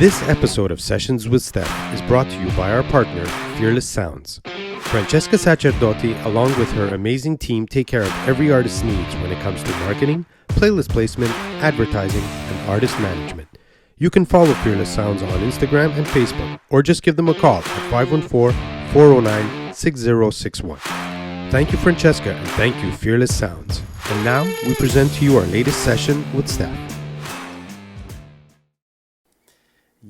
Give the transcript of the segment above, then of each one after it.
This episode of Sessions with Stef is brought to you by our partner, Fearless Sounds. Francesca Sacerdoti, along with her amazing team, take care of every artist's needs when it comes to marketing, playlist placement, advertising, and artist management. You can follow Fearless Sounds on Instagram and Facebook, or just give them a call at 514-409-6061. Thank you, Francesca, and thank you, Fearless Sounds. And now, we present to you our latest session with Stef.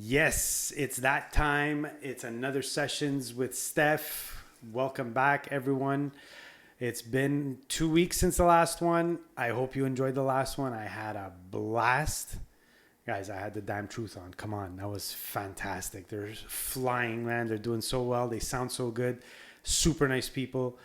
Yes, it's that time. It's another Sessions with Stef. Welcome back, everyone. It's been 2 weeks since the last one. I hope you enjoyed the last one. I had a blast. Guys, I had the damn truth on. Come on, that was fantastic. They're flying, man. They're doing so well. They sound so good. Super nice people.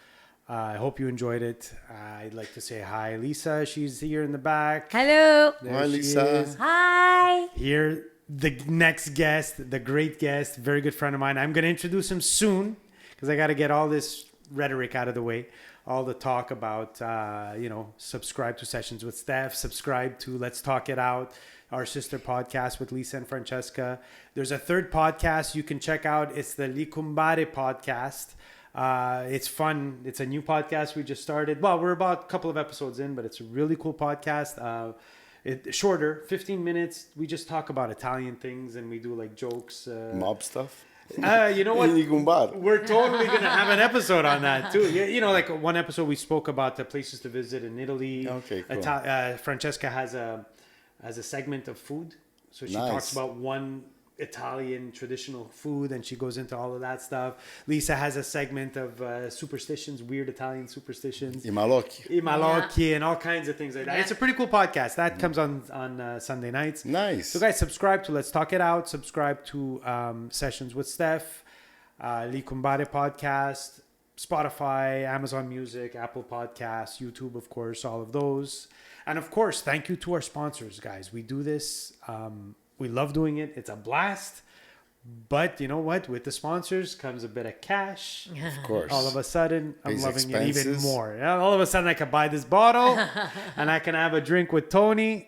I hope you enjoyed it. I'd like to say hi, Lisa. She's here in the back. Hello. Hi, Lisa. Hi. Here, the next guest, the great guest, very good friend of mine. I'm going to introduce him soon because I got to get all this rhetoric out of the way. All the talk about, subscribe to Sessions with Stef, subscribe to Let's Talk It Out, our sister podcast with Lisa and Francesca. There's a third podcast you can check out. It's the Likumbare podcast. It's fun. It's a new podcast we just started. Well, we're about a couple of episodes in, but it's a really cool podcast. It's shorter, 15 minutes. We just talk about Italian things and we do like jokes. Mob stuff? You know what? We're totally going to have an episode on that too. You know, like one episode we spoke about the places to visit in Italy. Okay, cool. Francesca has a segment of food. So she talks about one Italian traditional food and she goes into all of that stuff. Lisa has a segment of superstitions, weird Italian superstitions. I malocchi. And all kinds of things like that. Yeah. It's a pretty cool podcast. That comes on Sunday nights. Nice. So guys, subscribe to Let's Talk It Out. Subscribe to Sessions with Stef, Likumbare podcast, Spotify, Amazon Music, Apple Podcasts, YouTube, of course, all of those. And of course, thank you to our sponsors, guys. We do this. We love doing it. It's a blast. But you know what? With the sponsors comes a bit of cash. Of course. All of a sudden, I'm loving expenses. it even more. All of a sudden, I can buy this bottle and I can have a drink with Tony.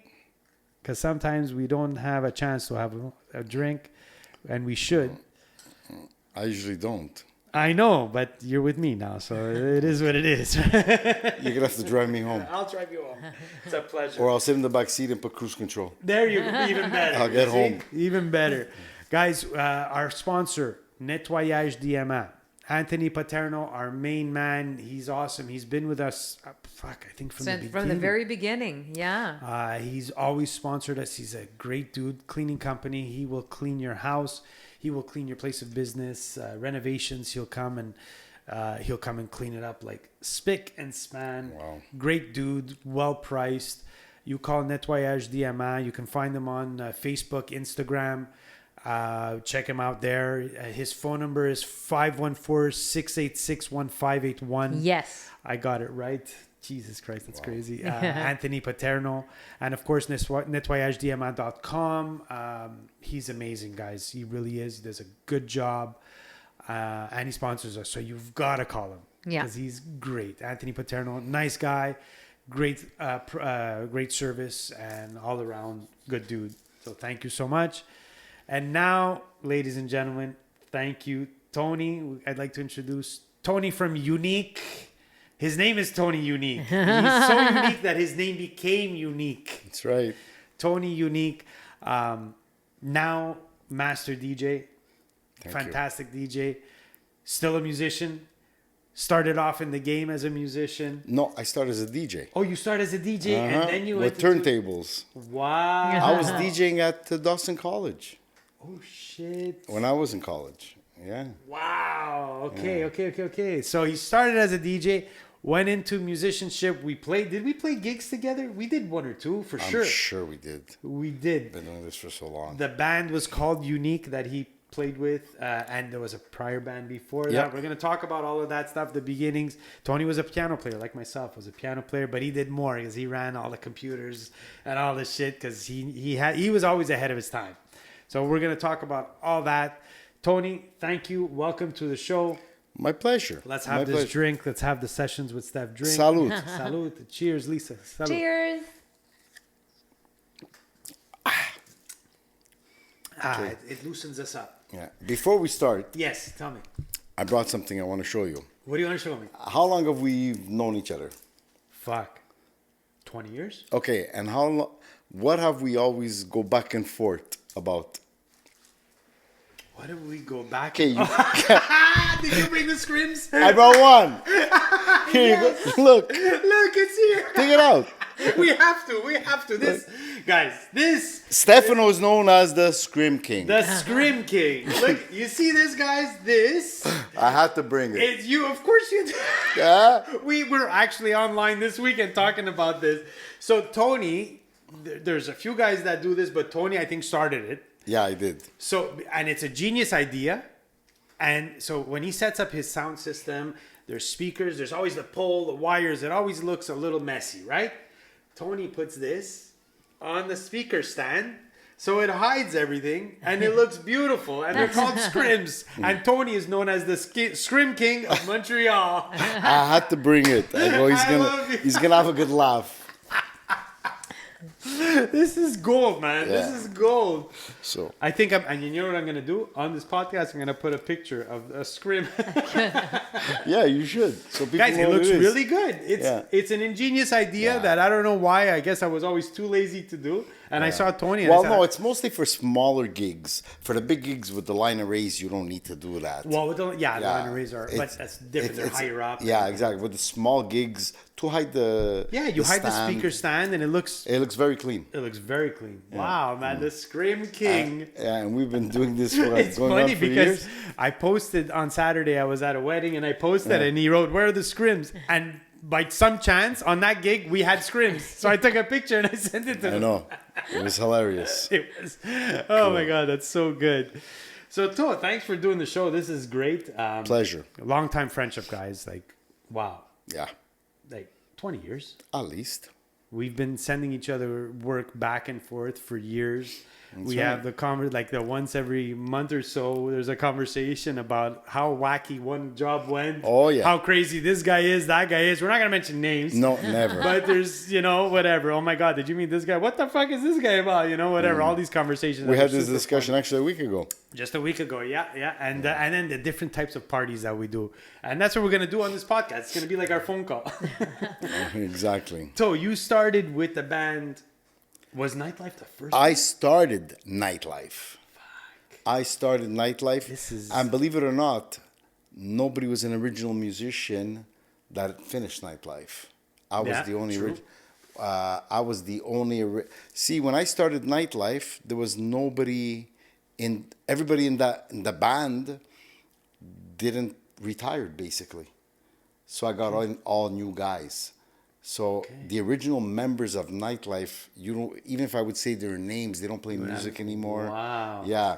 Because sometimes we don't have a chance to have a drink. And we should. I usually don't. I know, but you're with me now. So it is what it is. You're going to have to drive me home. I'll drive you home. It's a pleasure. Or I'll sit in the back seat and put cruise control. There you go. Even better. I'll get home. Even better. Guys, our sponsor, Nettoyage Diamant. Anthony Paterno, our main man. He's awesome. He's been with us, I think from the beginning. From the very beginning, yeah. He's always sponsored us. He's a great dude. Cleaning company. He will clean your house. He will clean your place of business. Renovations. He'll come and clean it up like spick and span. Wow. Great dude. Well priced. You call Nettoyage Diamant. You can find them on Facebook, Instagram. Check him out there. His phone number is 514-686-1581. Yes. I got it right. Jesus Christ, that's crazy. Anthony Paterno. And of course, nettoyagediamant.com. He's amazing, guys. He really is. He does a good job. And he sponsors us. So you've got to call him. Yeah. Because he's great. Anthony Paterno, nice guy. Great service and all around good dude. So thank you so much. And now, ladies and gentlemen, thank you, Tony. I'd like to introduce Tony from Unik. His name is Tony Unik. He's so unique that his name became Unik. That's right. Tony Unik, now master DJ, fantastic DJ, still a musician. Started off in the game as a musician. No, I started as a DJ. Oh, you started as a DJ and then you went went with turntables. Wow. I was DJing at Dawson College. Oh, shit. When I was in college. Yeah. Wow. Okay. So he started as a DJ, went into musicianship. Did we play gigs together? We did one or two for sure. I'm sure we did. We did. Been doing this for so long. The band was called Unik that he played with, and there was a prior band before that. We're going to talk about all of that stuff, the beginnings. Tony was a piano player, like myself, was a piano player, but he did more because he ran all the computers and all this shit because he was always ahead of his time. So we're going to talk about all that. Tony, thank you. Welcome to the show. My pleasure. Let's have this drink. Let's have the Sessions with Stef drink. Salud. Salud. Cheers, Lisa. Salud. Cheers. It loosens us up. Yeah. Before we start, Yes, tell me. I brought something I want to show you. What do you want to show me? How long have we known each other? Fuck. 20 years? Okay, and what have we always go back and forth about? What did we go back? Okay, you, Did you bring the scrims? I brought one. Here you go. Look, Look, it's here. take it out. We have to. This, guys, this, Stefano is known as the Scrim King. the Scrim King. Look, you see this, guys? This, I had to bring it. it's you, of course you do. Yeah. We were actually online this weekend talking about this. So Tony, there's a few guys that do this, but Tony, I think, started it. Yeah, I did. So, and it's a genius idea. And so when he sets up his sound system, there's speakers, there's always the pole, the wires. It always looks a little messy, right? Tony puts this on the speaker stand, so it hides everything, and it looks beautiful. And they're called scrims. And Tony is known as the Scrim King of Montreal. I had to bring it. I go, he's gonna have a good laugh. This is gold, man. Yeah. This is gold. So I think and you know what I'm gonna do on this podcast? I'm gonna put a picture of a scrim. yeah, you should. So people Guys, know it what looks is. really good. Yeah. It's an ingenious idea Yeah. that I don't know why. I guess I was always too lazy to do. And I saw Tony. And Well, I said, no, it's mostly for smaller gigs. For the big gigs with the line arrays, you don't need to do that. well, with the line arrays are, but It's- that's different. They're it's- higher up. Yeah, exactly. With the small gigs, to hide the You hide the stand, speaker stand, and it looks very clean. very clean. Wow, man, the Scrim King. Yeah, and we've been doing this for It's going funny on for because years. I posted on Saturday. I was at a wedding and I posted, and he wrote, "Where are the scrims?" And by some chance, on that gig, we had scrims. So I took a picture and I sent it to I him. know. It was hilarious. It was, oh my god, that's so good. So To, thanks for doing the show. This is great. Pleasure. Long time friendship, guys. Like, wow, Yeah, like 20 years. at least. We've been sending each other work back and forth for years. We right. have the once every month or so, there's a conversation about how wacky one job went. Oh, yeah. How crazy this guy is, that guy is. We're not going to mention names. No, never. But there's, whatever. Oh my God, did you meet this guy? What the fuck is this guy about? Whatever. All these conversations. We that had were this super discussion actually a week ago. just a week ago, yeah. And then the different types of parties that we do. And that's what we're going to do on this podcast. It's going to be like our phone call. Exactly. So you started with the band. Was Nightlife the first? I started nightlife. This is- And believe it or not, nobody was an original musician that finished nightlife. I was Yeah, the only. true. I was the only. See, when I started nightlife, there was nobody in. Everybody in the band didn't retired basically, so I got all new guys. So the original members of Nightlife, you don't, even if I would say their names, they don't play music anymore. Wow. Yeah.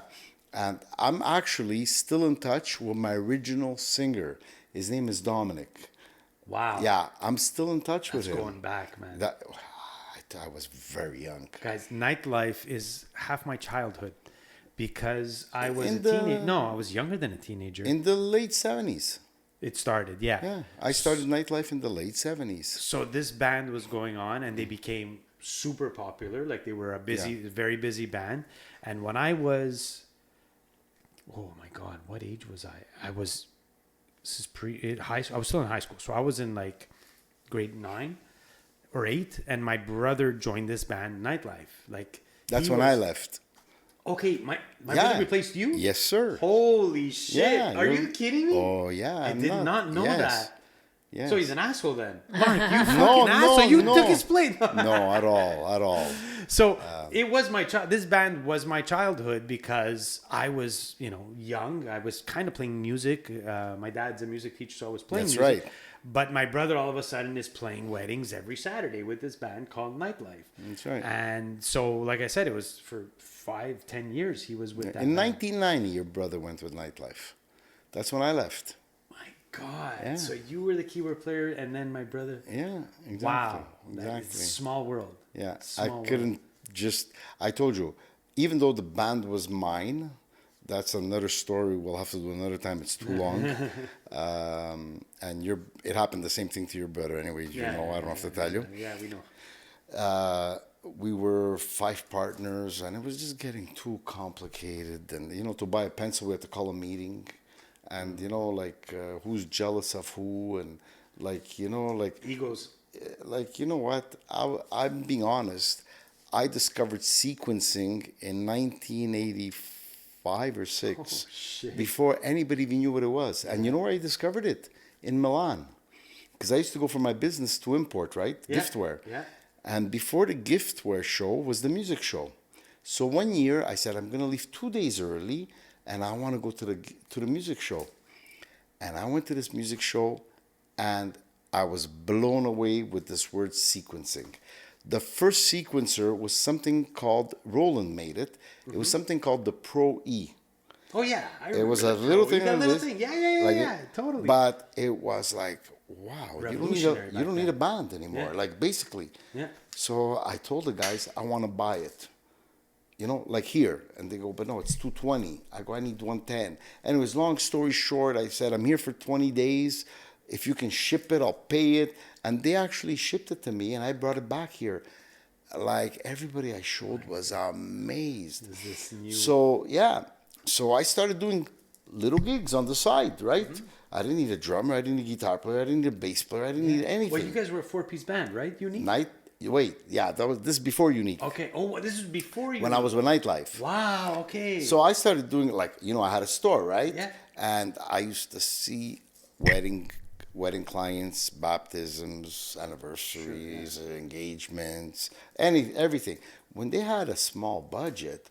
And I'm actually still in touch with my original singer. His name is Dominic. Wow. Yeah, I'm still in touch with him. Going back, man. I was very young. Guys, Nightlife is half my childhood because I was In a the- teenager. No, I was younger than a teenager. In the late 70s. It started, yeah. Yeah, I started Nightlife in the late 70s. So this band was going on and they became super popular. Like they were a very busy band. And when I was, oh my God, what age was I? I was I was still in high school. So I was in like grade 9 or 8 and my brother joined this band Nightlife. Like That's he when was- I left. Okay, my Yeah. brother replaced you? Yes, sir. Holy shit. Yeah, Are you're- you kidding me? Oh, yeah. I I'm did not know Yes. that. Yes. So he's an asshole then. Mark, you fucking No, asshole. no, You no. took his plate. No, at all. So it was my this band was my childhood because I was, young. I was kind of playing music. My dad's a music teacher, so I was playing That's music. right. But my brother all of a sudden is playing weddings every Saturday with this band called Nightlife. That's right. And so, like I said, it was for 5-10 years he was with that In band. 1990, your brother went with Nightlife. That's when I left. My God. Yeah. So you were the keyboard player and then my brother. Yeah, exactly. Wow. Exactly. It's a small world. Yeah, Small I world. couldn't I told you, even though the band was mine, that's another story we'll have to do another time. It's too long. And it happened the same thing to your brother anyway. I don't have to tell you. Yeah, we know. We were were 5 partners, and it was just getting too complicated. And to buy a pencil, we had to call a meeting, and who's jealous of who, and Egos. like you know what? I'm being honest. I discovered sequencing in 1985 or 6, Oh, shit. before anybody even knew what it was. And you know where I discovered it? In Milan, because I used to go for my business to import, right? Yeah. Giftware. Yeah. And before the giftware show was the music show. So one year I said I'm gonna leave 2 days early, and I want to go to the music show. And I went to this music show, and I was blown away with this word sequencing. The first sequencer was something called, Roland made it. It was something called the Pro E. Oh yeah, It was a little thing That like little this. thing. Yeah, totally. But it was like, wow, Revolutionary you don't need a back band anymore. Yeah. Like basically. Yeah. So I told the guys I want to buy it. Like here. And they go, but no, it's 220. I go, I need 110. Anyways, long story short, I said, I'm here for 20 days. If you can ship it, I'll pay it. And they actually shipped it to me, and I brought it back here. Like, everybody I showed was amazed. Is this new? So, yeah. So I started doing little gigs on the side, right? I didn't need a drummer. I didn't need a guitar player. I didn't need a bass player. I didn't need anything. Well, you guys were a 4-piece band, right? Unik? This is before Unik. Okay. Oh, this is before you. When I was with Nightlife. Wow. Okay. So I started doing I had a store, right? Yeah. And I used to see wedding clients, baptisms, anniversaries, engagements, everything. When they had a small budget,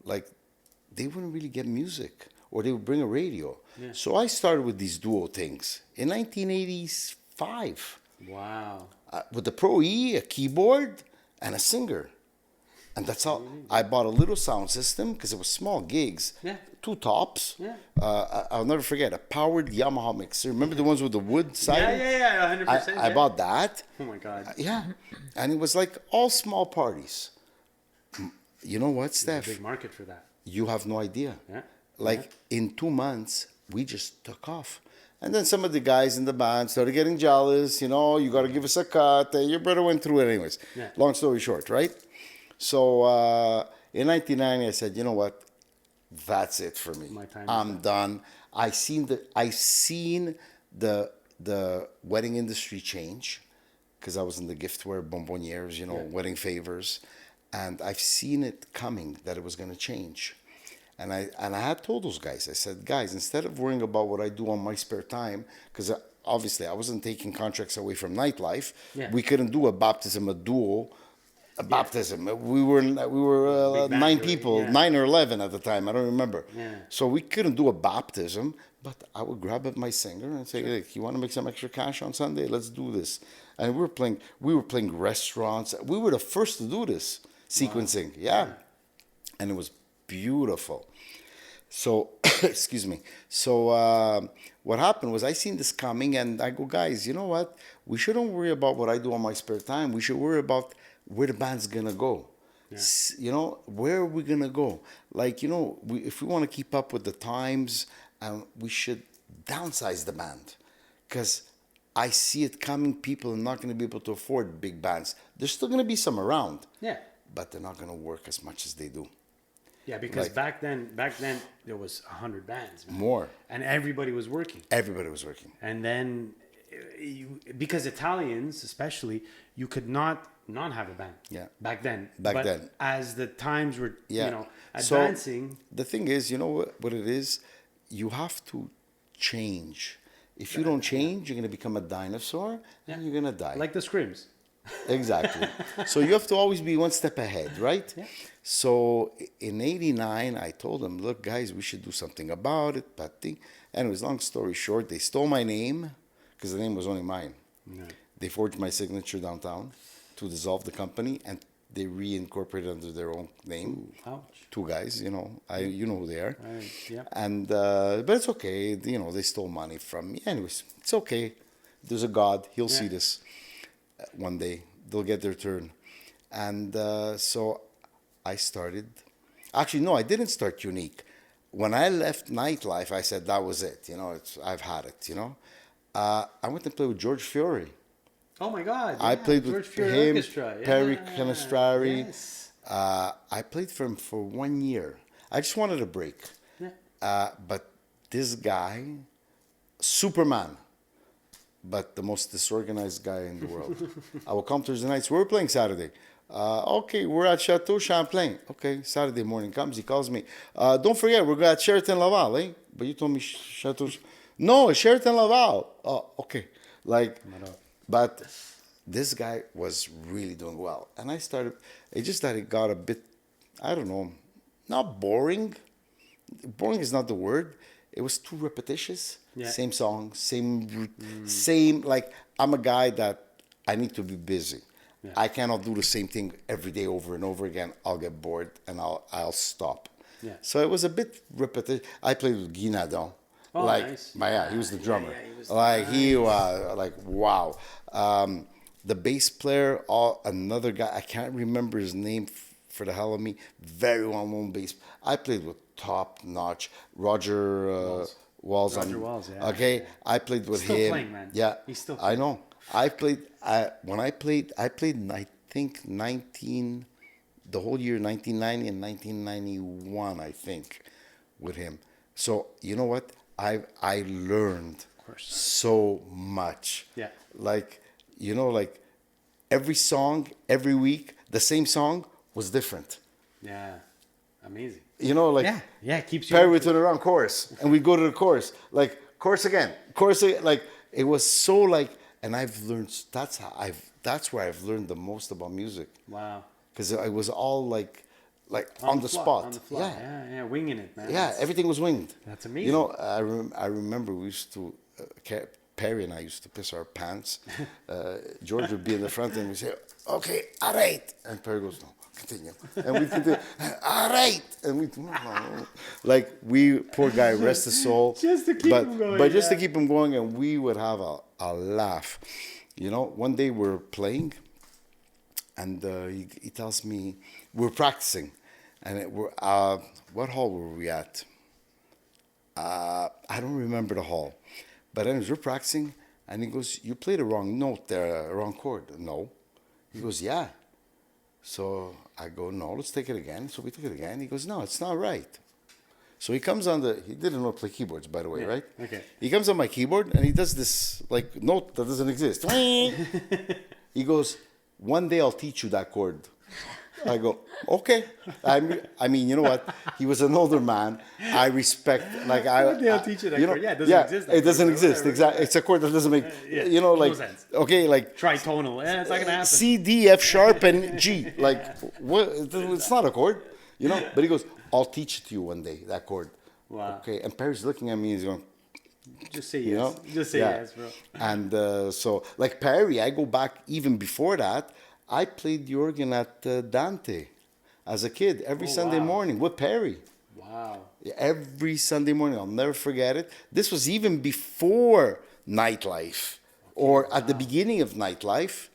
they wouldn't really get music, or they would bring a radio. Yeah. So I started with these duo things in 1985. Wow. With the Pro E, a keyboard, and a singer. And that's all. I bought a little sound system because it was small gigs. Yeah. 2 tops. Yeah. I'll never forget a powered Yamaha mixer. Remember the ones with the wood siding? Yeah, 100%. I bought that. Oh my God. Yeah. And it was like all small parties. You know what, There's a Stef? big market for that. You have no idea. Yeah. In 2 months, we just took off. And then some of the guys in the band started getting jealous. You got to give us a cut. Your brother went through it anyways. Yeah. Long story short, right? So in 1990, I said, you know what? That's it for me. My time is I'm done. I seen the wedding industry change, because I was in the giftware, bonbonnières, wedding favors, and I've seen it coming, that it was going to change. And I had told those guys, I said, guys, instead of worrying about what I do on my spare time, because obviously I wasn't taking contracts away from Nightlife. Yeah. We couldn't do a baptism, a duo. Baptism. We were 9 people, 9 or 11 at the time. I don't remember. Yeah. So we couldn't do a baptism, but I would grab up my singer and say, "Hey, you want to make some extra cash on Sunday? Let's do this." And we were playing restaurants. We were the first to do this sequencing. Wow. Yeah. And it was beautiful. So, excuse me. So what happened was I seen this coming, and I go, guys, you know what? We shouldn't worry about what I do on my spare time. We should worry about where the band's gonna go. Yeah. Where are we gonna go? If we want to keep up with the times, we should downsize the band, because I see it coming. People are not going to be able to afford big bands. There's still going to be some around. Yeah. But they're not going to work as much as they do. Yeah, because back then there was 100 bands. Man. More. And everybody was working. Everybody was working. And then, because Italians especially, you could not have a band. Yeah. Back then. Back then. As the times were, Yeah. advancing. So the thing is, you know what it is? You have to change. If you don't change, you're going to become a dinosaur, and you're going to die. Like the Scrims. Exactly. So you have to always be one step ahead, right? Yeah. So in '89, I told them, look, guys, we should do something about it. Anyways, long story short, they stole my name, because the name was only mine. No. They forged my signature downtown to dissolve the company, and they reincorporated under their own name. Ooh, ouch. 2 guys, you know who they are. Yeah. And but it's okay. They stole money from me. Anyways, it's okay. There's a God. He'll see this one day. They'll get their turn. And so I started. Actually, no, I didn't start Unik. When I left Nightlife, I said that was it. I've had it. I went and played with George Fiore. Oh my God! I played George with Fiore him, Orchestra. Perry Canestrari. Yes. I played for him for 1 year. I just wanted a break. Yeah. But this guy, Superman, but the most disorganized guy in the world. I will come Thursday nights. We're playing Saturday. Okay, we're at Chateau Champlain. Okay, Saturday morning comes. He calls me. Don't forget, we're at Sheraton Laval, eh? But you told me Chateau. No, Sheraton Laval. Oh, okay. Like, but this guy was really doing well. And I started, it's just that it got a bit, I don't know, not boring. Boring is not the word. It was too repetitious. Yeah. Same song, same, like, I'm a guy that I need to be busy. Yeah. I cannot do the same thing every day over and over again. I'll get bored and I'll stop. Yeah. So it was a bit repetitive. I played with Guy Nadon. Oh, like, nice. Yeah, he was the drummer. Yeah, he was like nice. he was like, wow. The bass player, another guy, I can't remember his name for the hell of me. Very well-known bass. I played with top-notch Roger Walls. Roger Walls, yeah. Okay, I played with Still him. playing, man. Yeah, He's still I playing. know. I played. I played. I think 19, the whole year 1990 and 1991. I think with him. So you know what? I learned so much. Yeah. Like, you know, like every song, every week, the same song was different. Yeah. Amazing. You know, like Yeah, it keeps you. Perry would turn around chorus, and we'd go to the chorus, like chorus again, like it was so like, and I've learned that's where I've learned the most about music, Wow. because it was all like on the spot. On the fly. Yeah, winging it, man. Yeah, everything was winged. That's amazing. You know, I remember we used to, Perry and I used to piss our pants. George would be in the front and we say, okay, all right. And Perry goes, no, continue. And we continue, all right. And we, like, poor guy, rest his soul. Just to keep him going. But just to keep him going, and we would have a laugh. You know, one day we're playing and he tells me, we're practicing. And what hall were we at? I don't remember the hall. But anyways, we're practicing, and he goes, you played a wrong note there, a wrong chord. No. He goes, yeah. So I go, no, let's take it again. So we took it again. He goes, no, it's not right. So he comes on he didn't know how to play keyboards, by the way, right? Okay. He comes on my keyboard, and he does this, like, note that doesn't exist. He goes, one day I'll teach you that chord. I go, okay. I mean, you know what? He was an older man. I respect, like, They'll teach you that you know, chord. Yeah, it doesn't exist. It doesn't exist. Exactly. It's a chord that doesn't make, you know, like, no sense. okay, like, Tritonal. Yeah, it's not gonna happen. C, D, F sharp, and G. Like, what? It's not a chord, you know? But he goes, I'll teach it to you one day, that chord. Wow. Okay. And Perry's looking at me and he's going, Just say yes. you know? Just say yes, bro. And so, like Perry, I go back even before that. I played the organ at Dante as a kid every Sunday morning with Perry. Wow. Every Sunday morning. I'll never forget it. This was even before nightlife or at the beginning of nightlife.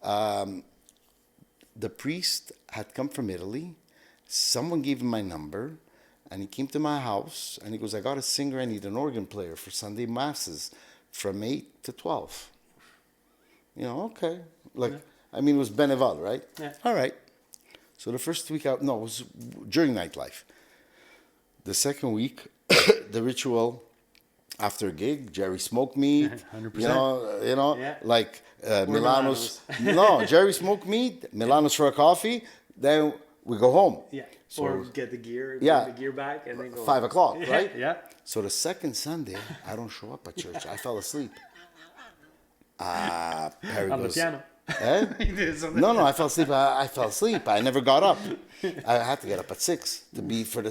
The priest had come from Italy. Someone gave him my number. And he came to my house and he goes, I got a singer, I need an organ player for Sunday masses from 8 to 12. You know, okay. Like, I mean, it was Beneval, right? Yeah. All right. So the first week out, no, it was during nightlife. The second week, the ritual after a gig, Jerry smoked meat. 100%. You know, Yeah. like Milano's. No, Jerry smoked meat, Milano's for a coffee, then we go home. Yeah. So, or get the gear. Yeah. Get the gear back and then go. 5 o'clock, right? Yeah. So the second Sunday, I don't show up at church. I fell asleep. Perry On the goes, piano. eh? You did something. No, I fell asleep. I fell asleep. I never got up. I had to get up at 6 to be for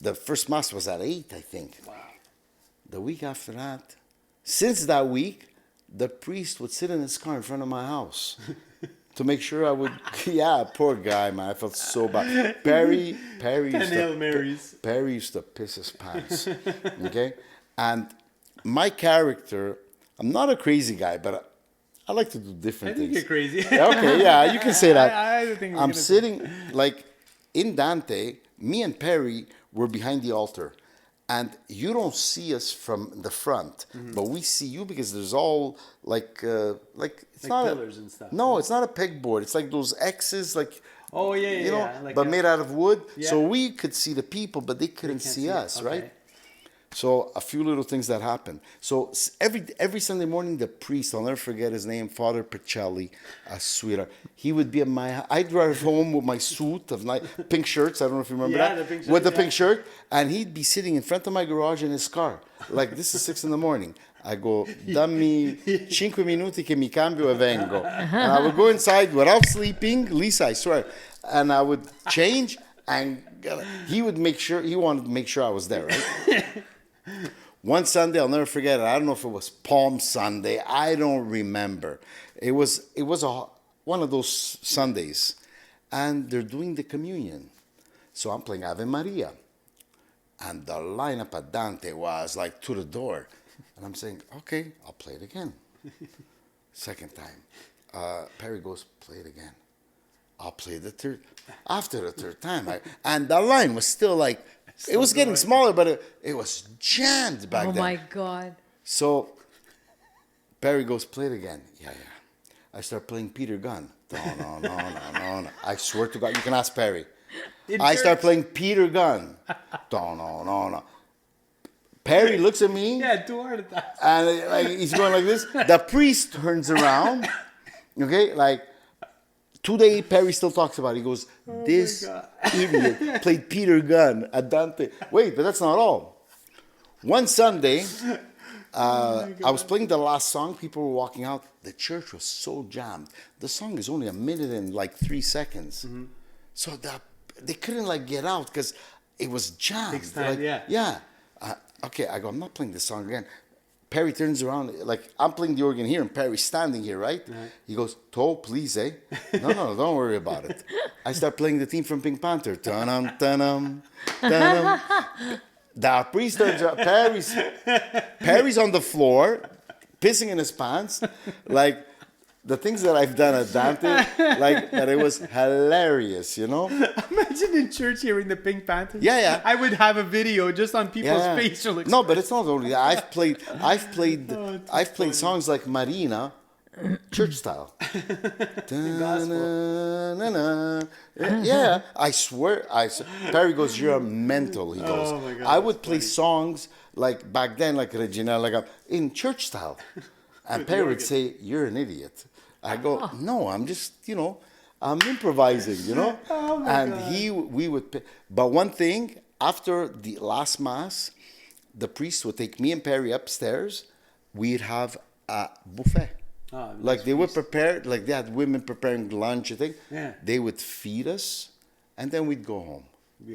the first mass was at 8, I think. Wow. The week after that, since that week, the priest would sit in his car in front of my house to make sure I would. Yeah, poor guy, man. I felt so bad. Perry used Hail Marys. Perry used to piss his pants. Okay, and my character, I'm not a crazy guy, but I like to do different I think things. you're crazy. Okay, yeah, you can say that. I think we're I'm gonna- sitting, like, in Dante, me and Perry were behind the altar. And you don't see us from the front, but we see you because there's all, it's Like not pillars and stuff, No, it's not a pegboard. It's like those X's, like Oh yeah, yeah, you know, yeah. Like but made out of wood. Yeah. So we could see the people, but they couldn't can't see it. us, Okay. right? So a few little things that happened. So every Sunday morning, the priest, I'll never forget his name, Father Pacelli, a sweetheart. He would be at my. I'd drive home with my suit of pink shirts. I don't know if you remember Yeah, that. the pink shirt, with the yeah. pink shirt, and he'd be sitting in front of my garage in his car. Like this is 6 a.m. I go, dammi 5 minuti che mi cambio e vengo. And I would go inside without sleeping, Lisa, I swear. And I would change, and he would make sure, he wanted to make sure I was there, right? One Sunday, I'll never forget it. I don't know if it was Palm Sunday. I don't remember. It was one of those Sundays. And they're doing the communion. So I'm playing Ave Maria. And the lineup at Dante was like to the door. And I'm saying, okay, I'll play it again. Second time. Perry goes, play it again. I'll play the third. After the third time. And the line was still like, it was getting smaller, but it was jammed back then. Oh my God. So Perry goes, play it again. Yeah. I start playing Peter Gunn. No. I swear to God, you can ask Perry. I start playing Peter Gunn. No. Perry looks at me. Yeah, too hard at that. And like, he's going like this. The priest turns around. Okay, like today, Perry still talks about it. He goes, this idiot played Peter Gunn at Dante. Wait, but that's not all. One Sunday, I was playing the last song. People were walking out. The church was so jammed. The song is only a minute and like 3 seconds. Mm-hmm. So they couldn't like get out because it was jammed. Takes time, like, yeah. Okay, I go, I'm not playing this song again. Perry turns around, like I'm playing the organ here and Perry's standing here, right? He goes, To, please, eh? No, don't worry about it. I start playing the theme from Pink Panther. Dun-dum, dun-dum, dun-dum. The priest turns around, Perry's on the floor, pissing in his pants. Like, the things that I've done at Dante, like, that it was hilarious, you know? Imagine in church hearing the Pink Panther. Yeah. I would have a video just on people's facial expressions. No, but it's not only that. I've played songs like Marina, church style. Yeah, I swear. Perry goes, you're a mental. He goes. Oh my God, I would play songs like back then, like Regina, like in church style, and Perry would say, "You're an idiot." I go, "No, I'm just, I'm improvising, Oh my and God. we would. But one thing, after the last mass, the priest would take me and Perry upstairs. We'd have a buffet. Like they would prepare, like they had women preparing lunch, I think. Yeah. They would feed us, and then we'd go home.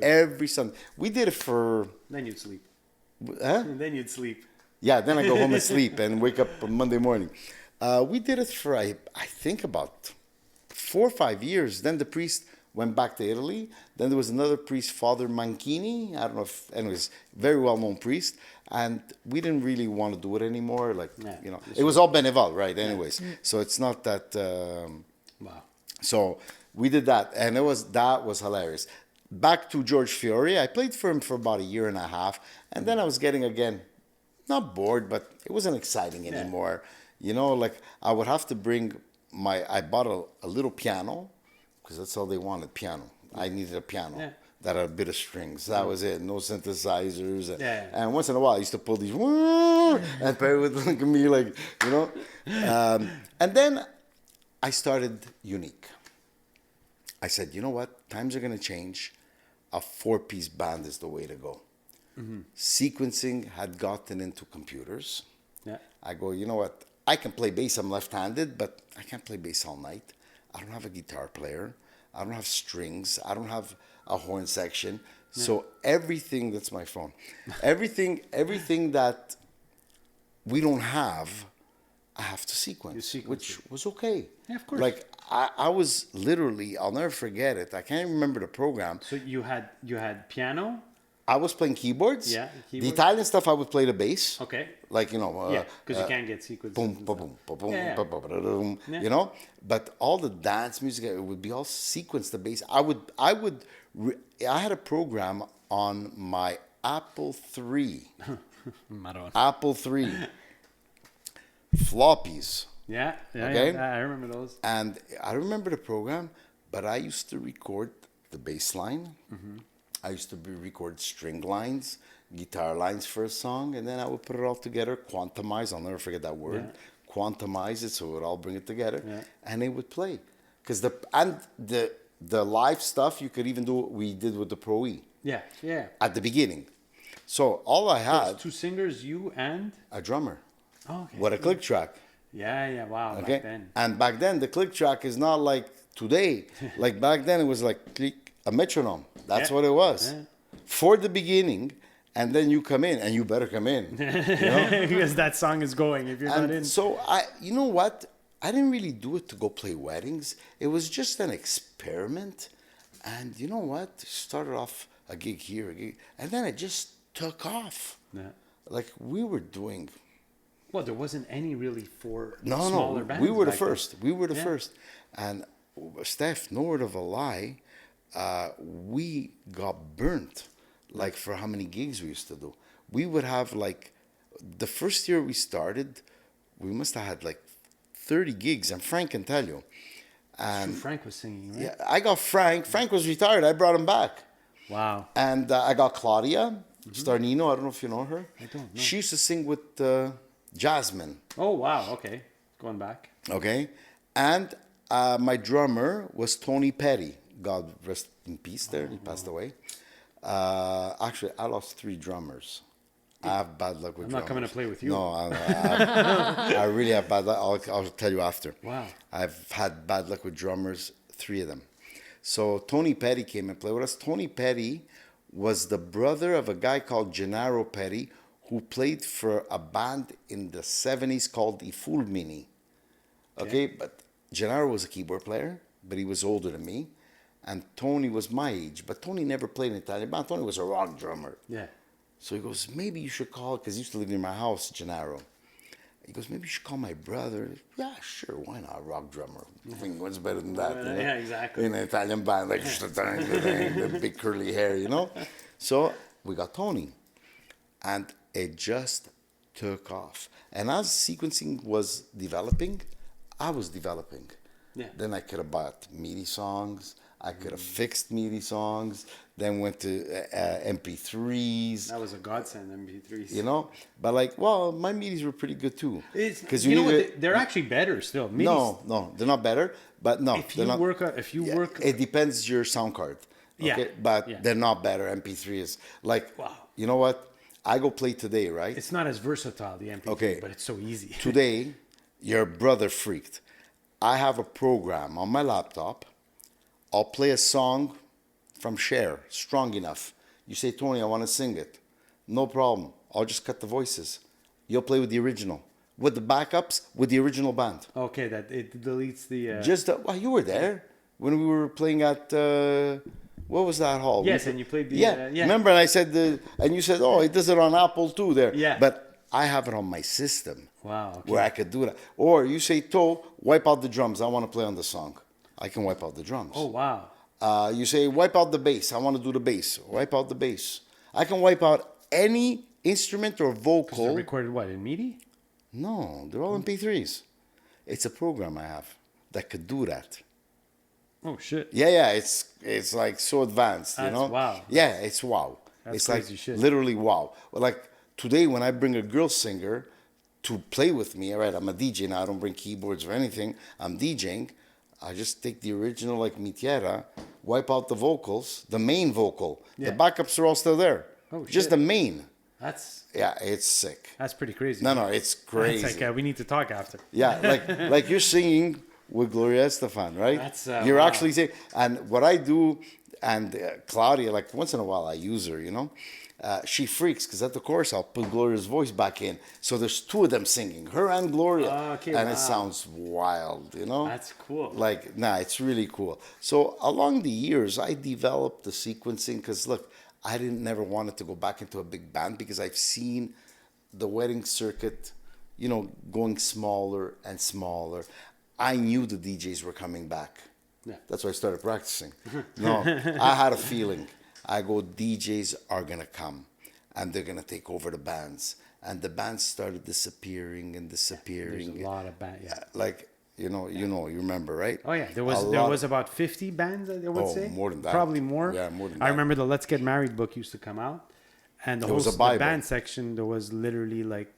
Every Sunday. We did it for... Then you'd sleep. Huh? And then you'd sleep. Yeah, then I go home and sleep and wake up on Monday morning. We did it for, I think, about 4 or 5 years. Then the priest went back to Italy. Then there was another priest, Father Manchini. I don't know if... Anyways, very well-known priest. And we didn't really want to do it anymore. Like, it was all Beneval, right? Anyways, so it's not that... Wow. So we did that, and that was hilarious. Back to George Fiore, I played for him for about a year and a half, and then I was getting, again, not bored, but it wasn't exciting anymore. Like I would have to bring I bought a little piano, because that's all they wanted, piano. I needed a piano. Yeah. That had a bit of strings. That was it. No synthesizers. And once in a while, I used to pull these, and Perry would look at me like, and then I started Unik. I said, you know what? Times are going to change. A 4-piece band is the way to go. Mm-hmm. Sequencing had gotten into computers. Yeah. I go, you know what? I can play bass. I'm left-handed, but I can't play bass all night. I don't have a guitar player. I don't have strings. I don't have a horn section. Yeah. So everything, that's my phone. Everything that we don't have, I have to sequence, which was okay. Yeah, of course. Like I was literally, I'll never forget it. I can't remember the program. So you had piano? I was playing keyboards. Yeah, keyboards. The Italian stuff, I would play the bass. Okay. Like, because you can't get sequences. Boom, boom, boom, boom, boom, But all the dance music, it would be all sequenced, the bass. I had a program on my Apple III. Apple III. Floppies. Yeah, okay? I remember those. And I remember the program, But I used to record the bass line. I used to record string lines, guitar lines for a song, and then I would put it all together, quantize. I'll never forget that word. Yeah. Quantize it so it would all bring it together, Yeah. and it would play. Because the live stuff you could even do what we did with the Pro E Yeah. Yeah. at the beginning. So all I had There's two singers, you and. a drummer. Oh, okay. What a click track. Yeah. Yeah. Wow. Okay. Back then. And back then the click track is not like today. Like back then it was like click, a metronome. That's Yeah. what it was. Yeah. For the beginning, and then you come in, and you better come in. You know? Because that song is going. If you're not in. And so you know what? I didn't really do it to go play weddings. It was just an experiment. And you know what? Started off a gig here, a gig, and then it just took off. Yeah. Like we were doing. Well, there wasn't any really for No, smaller bands. we were the back then. first. We were the Yeah. first. And Stef, no word of a lie, we got burnt. Like for how many gigs we used to do. We would have like, the first year we started, we must have had like 30 gigs. And Frank can tell you. And Frank was singing, right? yeah, I got Frank. Frank was retired. I brought him back. Wow. And I got Claudia Starnino. I don't know if you know her. I don't know. She used to sing with Jasmine. Oh, wow. Okay. Going back. Okay. And my drummer was Tony Petty. God rest in peace there. He passed away. Actually, I lost 3 drummers. I have bad luck with drummers. I'm not coming to play with you. No, I really have bad luck. I'll tell you after. Wow. I've had bad luck with drummers, 3 of them. So Tony Petty came and played with us. Tony Petty was the brother of a guy called Gennaro Petty, who played for a band in the 70s called the Fulmini. Okay, but Gennaro was a keyboard player, but he was older than me. And Tony was my age, but Tony never played in Italian band. Tony was a rock drummer. Yeah. So he goes, maybe you should call, because he used to live near my house, Gennaro. He goes, maybe you should call my brother. Yeah, sure, why not? Rock drummer. I think what's better than that? You know? Yeah, exactly. In an Italian band, like the big curly hair, you know? So we got Tony. And it just took off. And as sequencing was developing, I was developing. Yeah. Then I could have bought MIDI songs. I could have fixed MIDI songs. Then went to MP3s. That was a godsend, MP3s. You know, but like, well, my MIDIs were pretty good too. Because you know what? They're actually better still. MIDIs, no, they're not better. But no, if they're you not. work, It depends your sound card. Okay? Yeah, But yeah. they're not better. MP3 is like, Wow. you know what? I go play today, right? it's not as versatile, the MP3, Okay. but it's so easy. Today, your brother freaked. I have a program on my laptop. I'll play a song from Cher, Strong Enough. You say, Tony, I want to sing it. No problem. I'll just cut the voices. You'll play with the original. With the backups, with the original band. Okay, that it deletes the. Well, you were there when we were playing at, what was that hall? Yes, and you played the. Yeah. Yeah. Remember, and I said, and you said, oh, it does it on Apple too there. Yeah. But I have it on my system. Wow. Okay. Where I could do that. Or you say, wipe out the drums. I want to play on the song. I can wipe out the drums. Oh wow. You say, wipe out the bass. I want to do the bass. Wipe out the bass. I can wipe out any instrument or They're vocal. recorded what in MIDI? No, they're all MP3s. It's a program I have that could do that. Oh shit. Yeah, it's like so advanced, you That's know? wow. Yeah, it's wow. That's it's crazy like shit. literally wow. Like today when I bring a girl singer to play with me, all right, I'm a DJ now, I don't bring keyboards or anything. I'm DJing. I just take the original like Mi Tierra, wipe out the vocals, the main vocal. Yeah. The backups are all still there. Oh, Just shit. the main. That's Yeah, it's sick. pretty crazy. No, it's crazy. It's like we need to talk after. Yeah, like you're singing with Gloria Estefan, right? That's, you're wow. actually saying, and what I do, and Claudia, like once in a while I use her, you know, she freaks because at the chorus I'll put Gloria's voice back in, so there's 2 of them singing, her and Gloria, Okay, and wow. it sounds wild, you know. That's cool. Like, it's really cool. So along the years, I developed the sequencing because look, I didn't never wanted to go back into a big band because I've seen the wedding circuit, you know, going smaller and smaller. I knew the DJs were coming back. Yeah. That's why I started practicing. No, I had a feeling. I go, DJs are going to come and they're going to take over the bands. And the bands started disappearing and disappearing. There's a lot of bad. Yeah. Like, You remember, right? Oh yeah, there A there lot- was about 50 bands, I would Oh, say. more than that. Probably more. Yeah, more than I that. remember the Let's Get Married book used to come out, and the It whole was a the Bible. band section there was literally like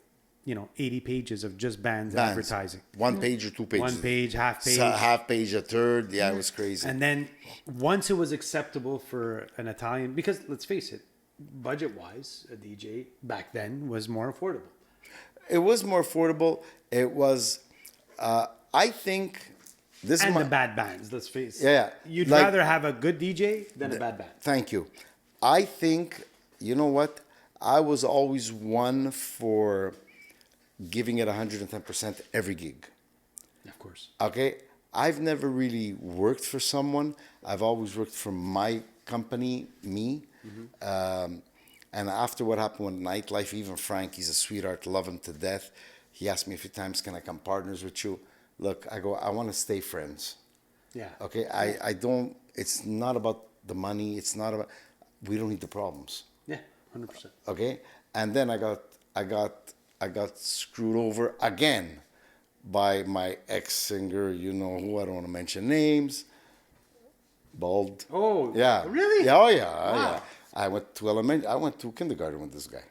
80 pages of just bands, Bands. advertising. 1 page or 2 pages. One page, half page. Half page, a third. Yeah, it was crazy. And then once it was acceptable for an Italian, because let's face it, budget-wise, a DJ back then was more affordable. It was more affordable. It was, I think, this is And my, the bad bands, let's face it. Yeah. You'd Like- rather have a good DJ than a bad band. Thank you. I think, you know what? I was always one for giving it 110% every gig. Of course. Okay? I've never really worked for someone. I've always worked for my company, me. And after what happened with nightlife, even Frank, he's a sweetheart, love him to death. He asked me a few times, can I come partners with you? Look, I go, I want to stay friends. Yeah. Okay? I don't, it's not about the money. It's not about, we don't need the problems. Yeah, 100%. Okay? And then I got screwed over again by my ex-singer, you know who, I don't want to mention names. Bald. Oh, Yeah. really? Yeah, oh yeah. Wow. Yeah. I went to kindergarten with this guy.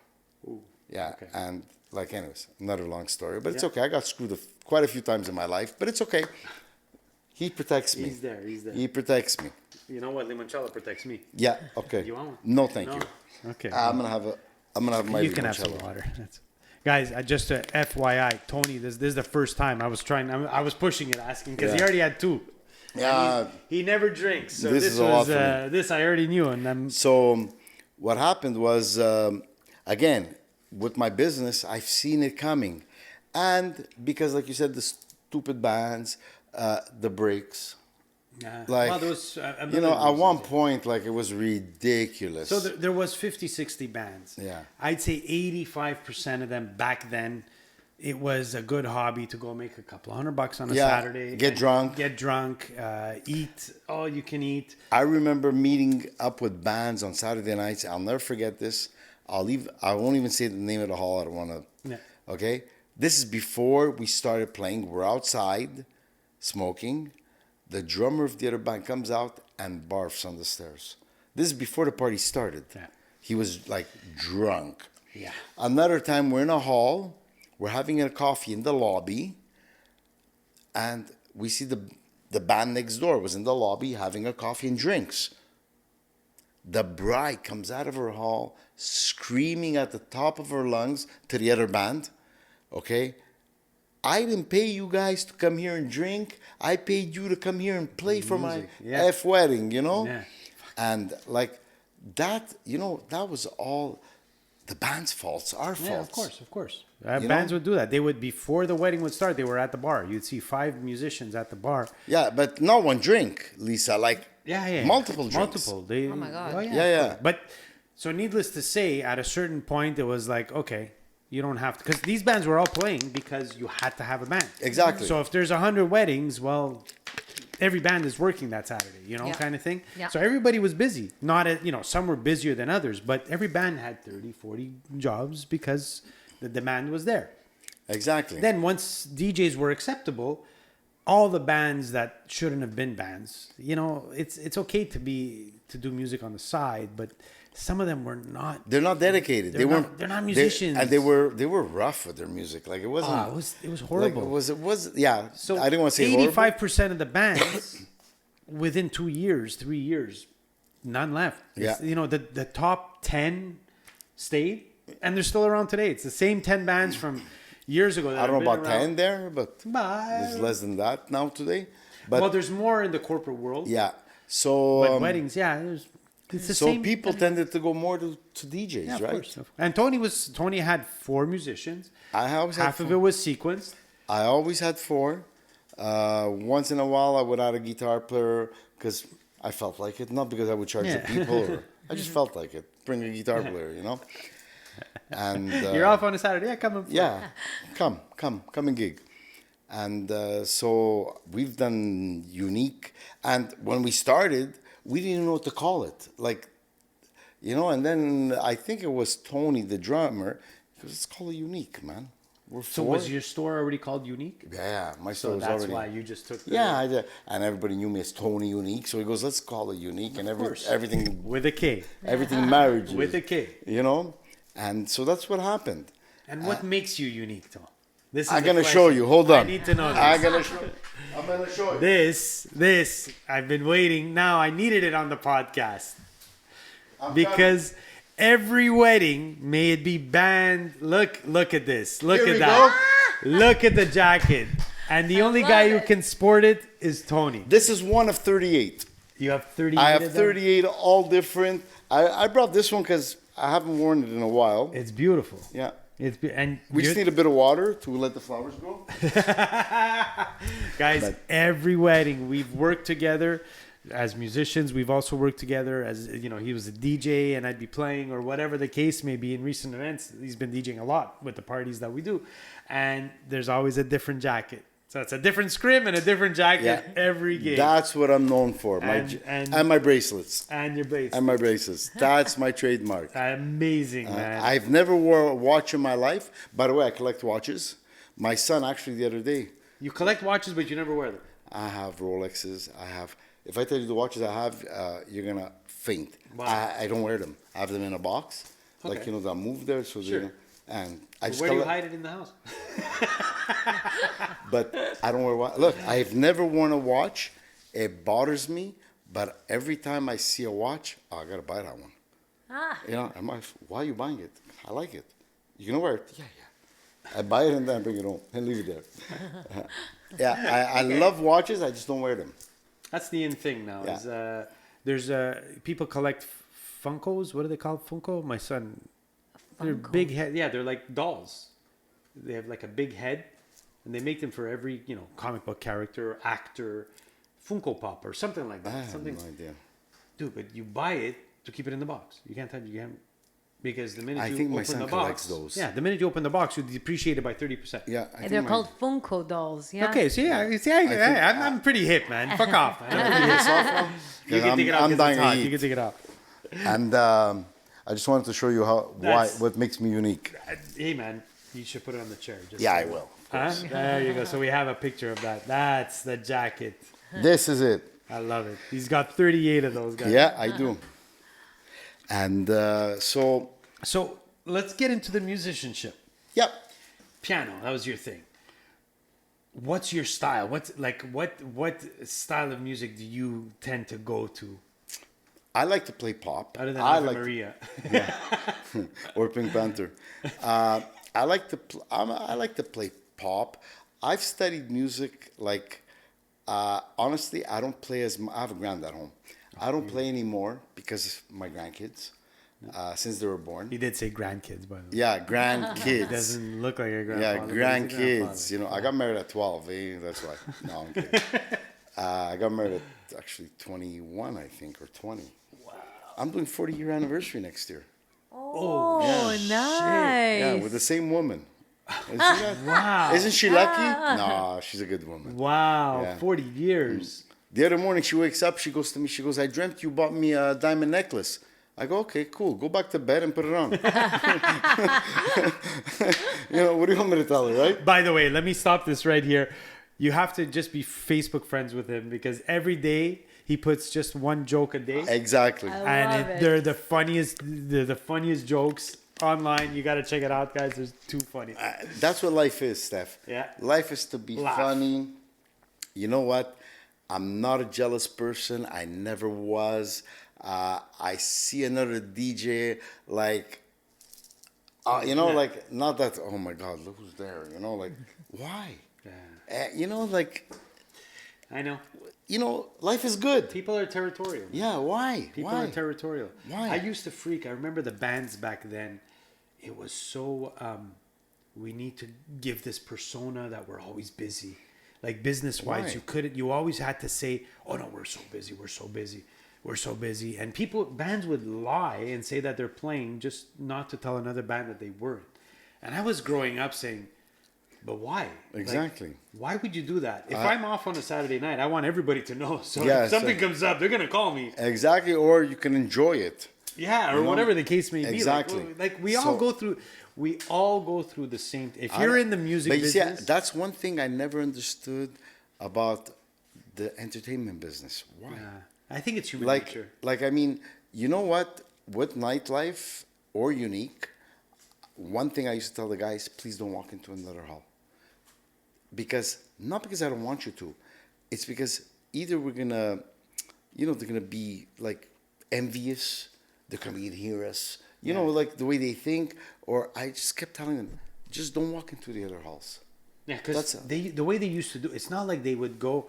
Ooh, Yeah. okay. And anyways, another long story, but it's Yeah. okay. I got screwed quite a few times in my life, but it's okay. He protects me. He's there. He protects me. You know what? Limoncello protects me. Yeah. Okay. You want one? No, thank No? you. Okay. I'm gonna have my. You can have some limoncello. water. Guys, just a FYI, Tony, this is the first time I was pushing it, asking because he Yeah. already had two. Yeah. He never drinks, so This this is a lot was for me. this I already knew, and I'm So what happened was, again, with my business, I've seen it coming. And because, like you said, the stupid bands, the breaks, like, well, there was a you know, million at one reasons. point, like, it was ridiculous. So there was 50, 60 bands. Yeah. I'd say 85% of them back then, it was a good hobby to go make a couple $100 on a Yeah, Saturday. get and drunk. Eat all you can eat. I remember meeting up with bands on Saturday nights. I'll never forget this. I won't even say the name of the hall. I don't want to. Yeah. Okay. This is before we started playing. We're outside smoking. The drummer of the other band comes out and barfs on the stairs. This is before the party started. Yeah. He was like drunk. Yeah. Another time we're in a hall. We're having a coffee in the lobby. And we see the band next door was in the lobby having a coffee and drinks. The bride comes out of her hall screaming at the top of her lungs to the other band, okay? I didn't pay you guys to come here and drink. I paid you to come here and play for my Music, yeah. F wedding, you know? Yeah. And like that, you know, that was all the band's faults, our faults. Yeah, of course. You Bands know? would do that. They would, before the wedding would start, they were at the bar. You'd see 5 musicians at the bar. Yeah, but not one drink, Lisa, like multiple drinks. Multiple. They, Oh my God. yeah, Yeah, of yeah. course. But so needless to say, at a certain point, it was like, okay, you don't have to, because these bands were all playing because you had to have a band. Exactly. So if there's 100 weddings, well, every band is working that Saturday, Yeah. kind of thing. Yeah. So everybody was busy. Not at, some were busier than others, but every band had 30, 40 jobs because the demand was there. Exactly. Then once DJs were acceptable, all the bands that shouldn't have been bands, it's okay to do music on the side, but some of them were not. They're not dedicated. They're not musicians. And they were rough with their music. Like it wasn't. It was horrible. Like, it was yeah. So I didn't want to say 85% of the bands within 2 years, 3 years, none left. Yeah. The top 10 stayed, and they're still around today. It's the same 10 bands from years ago. That I don't know have about been around. 10 there, but there's less than that now today. But Well, there's more in the corporate world. yeah, so But weddings, it's the so same. people tended to go more to DJs, Yeah, of right? course. And Tony had 4 musicians. I always had Half of four. it was sequenced. I always had 4. Once in a while, I would add a guitar player because I felt like it, not because I would charge the Yeah. people. I just felt like it. Bring a guitar player, And You're off on a Saturday. Yeah, come and play. yeah, come and gig. And so we've done Unik. And when we started, we didn't even know what to call it. Like, and then I think it was Tony, the drummer. He goes, let's call it Unik, man. We're So four. was your store already called Unik? Yeah, my So store was that's already. why you just took the... Yeah, I did. And everybody knew me as Tony Unik, so he goes, "Let's call it Unique," and course. everything, With a K. everything marriage With a K. you know. And so that's what happened. And what makes you unique, Tom? This is I'm the gonna question. show you. Hold on. I need to know this. I'm gonna show you. This, I've been waiting. Now I needed it on the podcast. I'm Because every wedding, may it be band, look at this. Look Here at we that. Look at the jacket. And the only love guy who it. can sport it is Tony. This is one of 38. You have 38 I have of them? 38, all different. I brought this one because I haven't worn it in a while. It's beautiful. Yeah. And We just need a bit of water to let the flowers grow. guys, But- every wedding we've worked together as musicians. We've also worked together as, you know, he was a DJ and I'd be playing or whatever the case may be in recent events. He's been DJing a lot with the parties that we do. And there's always a different jacket. So it's a different scrim and a different jacket Yeah. every game. That's what I'm known for. And- My bracelets. and your bass. And my bracelets. That's my trademark. Amazing, man. I've never wore a watch in my life. By the way, I collect watches. My son actually the other day, You collect watches, but you never wear them. I have Rolexes. If I tell you the watches I have, you're gonna faint. Wow. I don't wear them. I have them in a box, like Okay. they'll move there. So Sure. and I just Where do you collect- hide it in the house? But I don't wear watch. Look, I've never worn a watch. It bothers me, but every time I see a watch, oh, I gotta buy that one. You know, why are you buying it? I like it. You gonna wear it? Yeah. I buy it and then bring it home and leave it there. I love watches. I just don't wear them. That's the in thing now. Yeah. Is there's people collect Funkos. What do they call Funko? My son. They're big head. Yeah, they're like dolls. They have like a big head, and they make them for every comic book character, actor, Funko Pop or something like I that. have Something, no idea. dude. But you buy it to keep it in the box. You can't touch. You can't because the minute I you think my open son the collects box, those. yeah, the minute you open the box, you depreciate it by 30%. Yeah, I They're think called Funko dolls. Yeah. Okay, so I'm pretty hip, man. Fuck off, man. You can take it off. I'm 'cause dying it's to hot. eat. You can take it off. And I just wanted to show you what makes me unique. Hey, man, you should put it on the chair. Just Yeah, so- I will. Huh? There you go. So we have a picture of that. That's the jacket. This is it. I love it. He's got 38 of those guys. Yeah, I do. And so, So let's get into the musicianship. yeah. Piano, that was your thing. What's your style? What style of music do you tend to go to? I like to play pop. Other than I Ave like Maria. or Pink Panther. I like to play pop. I've studied music honestly, I don't play I have a grand at home. I don't play anymore because of my grandkids, since they were born. He did say grandkids, by the way. Yeah, grandkids. Doesn't look like a Yeah, grandfather. but he's a grandkids. grandfather. You know, I got married at 12. That's why. No, I'm kidding. I got married at actually 21, I think, or 20. Wow. I'm doing 40-year anniversary next year. Oh, shit. nice. Yeah, with the same woman. Wow. Isn't she lucky? No, she's a good woman. Wow. Yeah. 40 years. The other morning, she wakes up. She goes to me. She goes, "I dreamt you bought me a diamond necklace." I go, "Okay, cool. Go back to bed and put it on." What do you want me to tell her, right? By the way, let me stop this right here. You have to just be Facebook friends with him because every day he puts just one joke a day. Exactly. I love it. They're the funniest jokes online. You got to check it out, guys. There's too funny. That's what life is, Steph. Yeah. Life is to be Laugh. funny. You know what? I'm not a jealous person. I never was. I see another DJ like, like, not that, oh my God, look who's there. Like, why? I know. Life is good. People are territorial. Yeah, why? People Why? are territorial. Why? I used to freak. I remember the bands back then. It was so, we need to give this persona that we're always busy. Like business-wise, Why? you always had to say, oh no, we're so busy. And bands would lie and say that they're playing just not to tell another band that they weren't. And I was growing up saying, but why? Exactly. Like, why would you do that? If I'm off on a Saturday night, I want everybody to know. So Yeah, if something comes up, they're going to call me. Exactly, or you can enjoy it. Yeah, or You know? whatever the case may be. Exactly. Like we all go through the same. If you're in the music But you see, business, that's one thing I never understood about the entertainment business. Why? I think it's human Like, nature. I mean, you know what? With nightlife or Unique, one thing I used to tell the guys: please don't walk into another hall. Not because I don't want you to, it's because either we're gonna, they're gonna be like envious, they're coming to hear us, like the way they think, or I just kept telling them, just don't walk into the other halls. Yeah, because the way they used to do, it's not like they would go.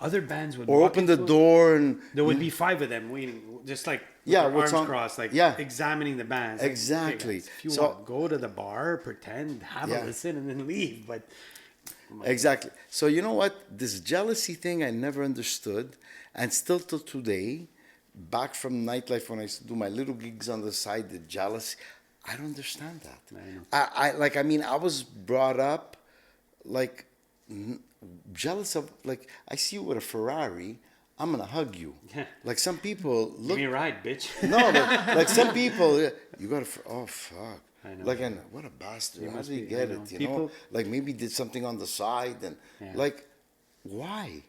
Other bands would Or walk open the into it, door and there would be 5 of them waiting, just like with Yeah, their what's arms on- crossed, like yeah. examining the bands. Like, Exactly. okay, guys, if you So- want, go to the bar, pretend, have a Yeah. listen, and then leave. But Exactly. So you know what? This jealousy thing I never understood, and still till today, back from nightlife when I used to do my little gigs on the side, the jealousy, I don't understand that. I mean, I was brought up like jealous of, like, I see you with a Ferrari, I'm gonna hug you. Yeah. Like some people give look. me a ride, bitch. No, like some people, you got to. Oh fuck! I know. Like, and what a bastard! How must did he be- get I know. it? You People- know, like maybe did something on the side, and Yeah. like, why?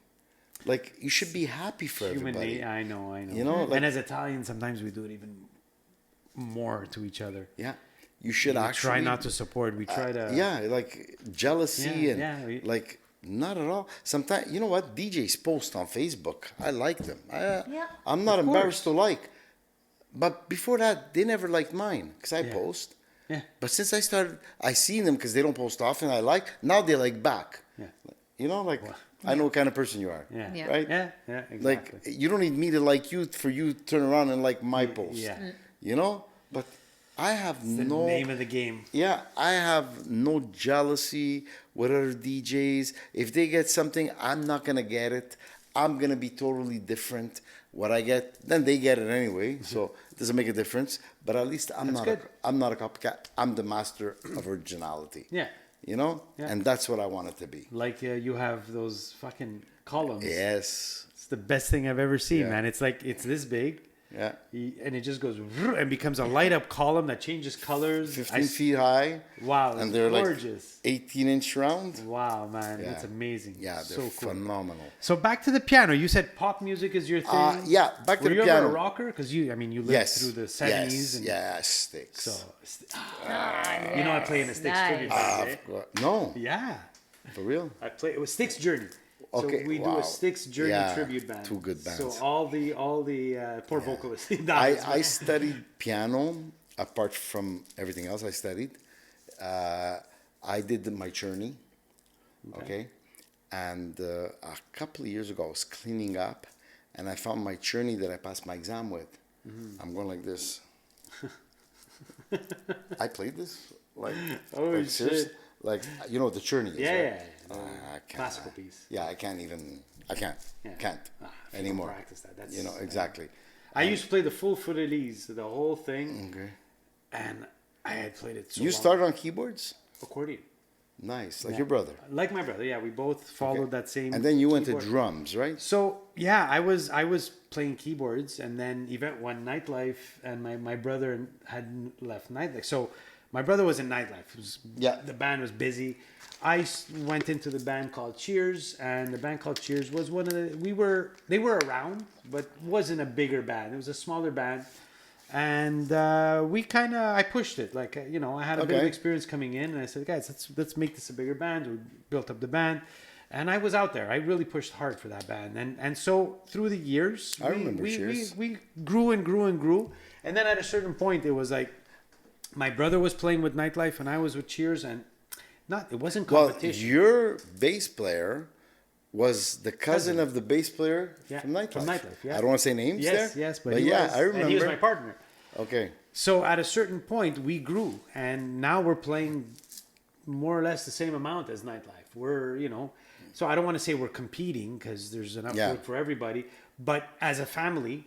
Like, you should be happy for Human everybody. nature. I know. You know, like- and as Italians, sometimes we do it even more to each other. Yeah, you should We actually try not to support. We try to. Yeah, like jealousy Yeah, and yeah, like not at all. Sometimes you know what DJs post on Facebook. I like them. I'm not Of embarrassed course. to like. But before that, they never liked mine because I Yeah. post. Yeah. But since I started, I seen them because they don't post often. I like now they like back. Yeah. You know, like I know what kind of person you are. Yeah. Yeah. Right. Yeah. Yeah. Exactly. Like you don't need me to like you for you to turn around and like my post. Yeah. You know, but I have the no name of the game. yeah, I have no jealousy with other DJs. If they get something, I'm not gonna get it. I'm gonna be totally different. What I get, then they get it anyway. So it doesn't make a difference. But at least I'm not. good. I'm not a copycat. I'm the master of originality. Yeah. You know, Yeah. and that's what I want it to be. Like you have those fucking columns. Yes. It's the best thing I've ever seen, Yeah. man. It's like it's this big. Yeah. And it just goes and becomes a light up column that changes colors. 15 feet high. Wow, And it's they're gorgeous. like 18-inch round. Wow, man, Yeah. it's amazing. Yeah, they're so cool. phenomenal. So back to the piano. You said pop music is your thing. Yeah, back to Were the you ever piano. a rocker? Because you lived Yes. through the 70s. Yes. And Yes. Sticks. So, you know, I play in the Styx tribute band, eh? No, Yeah, for real. I play. It was Styx Journey. Okay, so we do wow. a Styx Journey Yeah, tribute band. two good bands. So all the poor vocalists. he dies, I studied piano apart from everything else I studied. I did my journey, okay? And a couple of years ago, I was cleaning up, and I found my journey that I passed my exam with. Mm-hmm. I'm going like this. I played this, like, Oh, like shit. seriously? Like, you know what the journey is, Yeah, right? yeah, yeah. I can't. Classical piece. Yeah, I can't even. I can't. Yeah. Can't If you don't anymore. practice that. That's, You know exactly. I used to play the full foot Elise, the whole thing, Okay. and I had played it so You long. started on keyboards. accordion. Nice, like your brother. Like my brother, yeah, we both followed that same. And then you went to keyboard. drums, right? So yeah, I was playing keyboards, and then one nightlife, and my brother had left nightlife. So my brother was in nightlife. It was, Yeah. the band was busy. I went into the band called Cheers, and the band called Cheers was one of the. They were around, but wasn't a bigger band. It was a smaller band, and I pushed it. Like I had a bit of Okay. experience coming in, and I said, guys, let's make this a bigger band. We built up the band. And I was out there. I really pushed hard for that band, and so through the years, I remember we Cheers. grew and grew and grew, and then at a certain point, it was like my brother was playing with Nightlife, and I was with Cheers, and it wasn't Well, competition. your bass player was the cousin of the bass player Yeah, from Nightlife. from Nightlife, yeah. I don't want to say names yes, there. yes, but he yeah, was, I remember. and he was my partner. Okay. So at a certain point, we grew, and now we're playing more or less the same amount as Nightlife. We're so I don't want to say we're competing because there's enough Yeah. work for everybody, but as a family.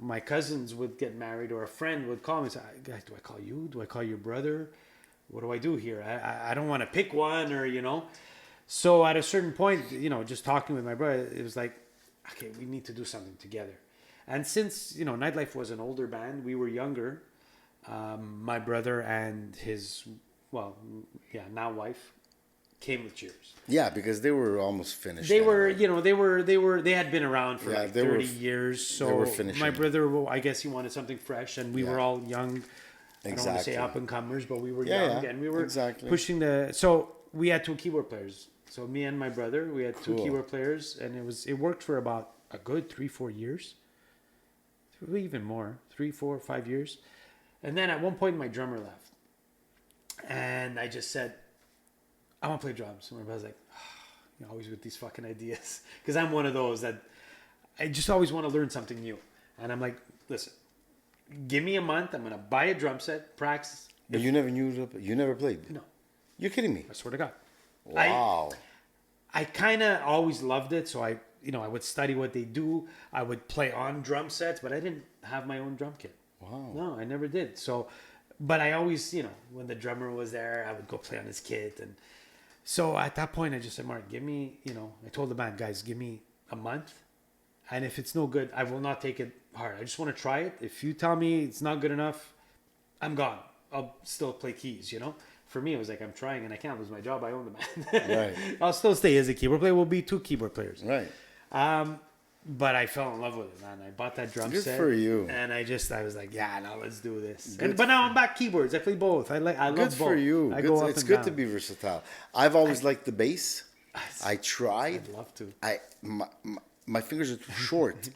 My cousins would get married, or a friend would call me and say, "Guys, do I call you? Do I call your brother? What do I do here? I don't want to pick one, or So at a certain point, just talking with my brother, it was like, okay, we need to do something together. And since, Nightlife was an older band, we were younger. My brother and his, now wife came with Cheers. Yeah, because they were almost finished. They anyway. were, they had been around for like they were 30 years. So they were finishing. my brother, I guess he wanted something fresh, and we were all young. I don't want to say Exactly. up and comers, but we were Yeah, young, and we were exactly. pushing So we had 2 keyboard players. So me and my brother, we had 2 keyboard players, and it worked for about a good 3-4 years, even more, 3, 4, 5 years. And then at one point, my drummer left, and I just said, "I want to play drums." And my brother's like, "You're always with these fucking ideas," because I'm one of those that I just always want to learn something new, and I'm like, "Listen, give me a month. I'm gonna buy a drum set, practice." But you never played? No, You're kidding me? I swear to God. Wow. I kind of always loved it, so I would study what they do. I would play on drum sets, but I didn't have my own drum kit. Wow. No, I never did. So, but I always, when the drummer was there, I would go play on his kit. And so at that point, I just said, "Mark, give me, I told the band, guys, give me a month. And if it's no good, I will not take it hard. I just want to try it. If you tell me it's not good enough, I'm gone. I'll still play keys, For me, it was like, I'm trying and I can't lose my job. I own the band. Right. I'll still stay as a keyboard player. We'll be 2 keyboard players. Right. But I fell in love with it, man. I bought that drum Good set. for you. And I was like, yeah, now let's do this. But now I'm back keyboards. I play both. I love both. Good for you. I go up It's and good down. to be versatile. I've always liked the bass. I tried. I'd love to. My fingers are too short,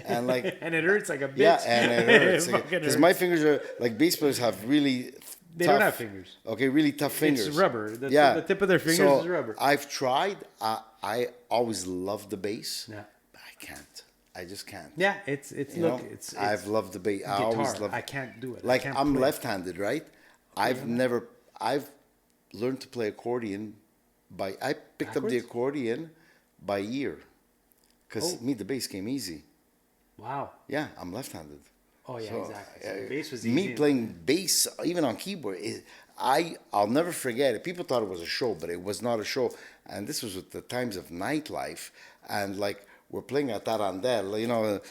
and And it hurts like a bitch. yeah, and it hurts Fucking because hurts. my fingers are like bass players have really. They tough, don't have fingers. Okay, really tough fingers. It's rubber. The tip of their fingers So is rubber. I've tried. I always loved the bass. Yeah. But I can't. I just can't. Yeah, it's You know? I've loved the bass. I always guitar. loved. I can't do it. I Like can't I'm play. left-handed, right? I've learned to play accordion I picked up the Backwards? accordion by ear. Because Oh. me, the bass came easy. Wow. Yeah, I'm left-handed. Oh yeah, So, exactly. So the bass was me easy. playing bass, even on keyboard, I'll never forget it. People thought it was a show, but it was not a show. And this was at the times of nightlife, and like we're playing at Tarandel,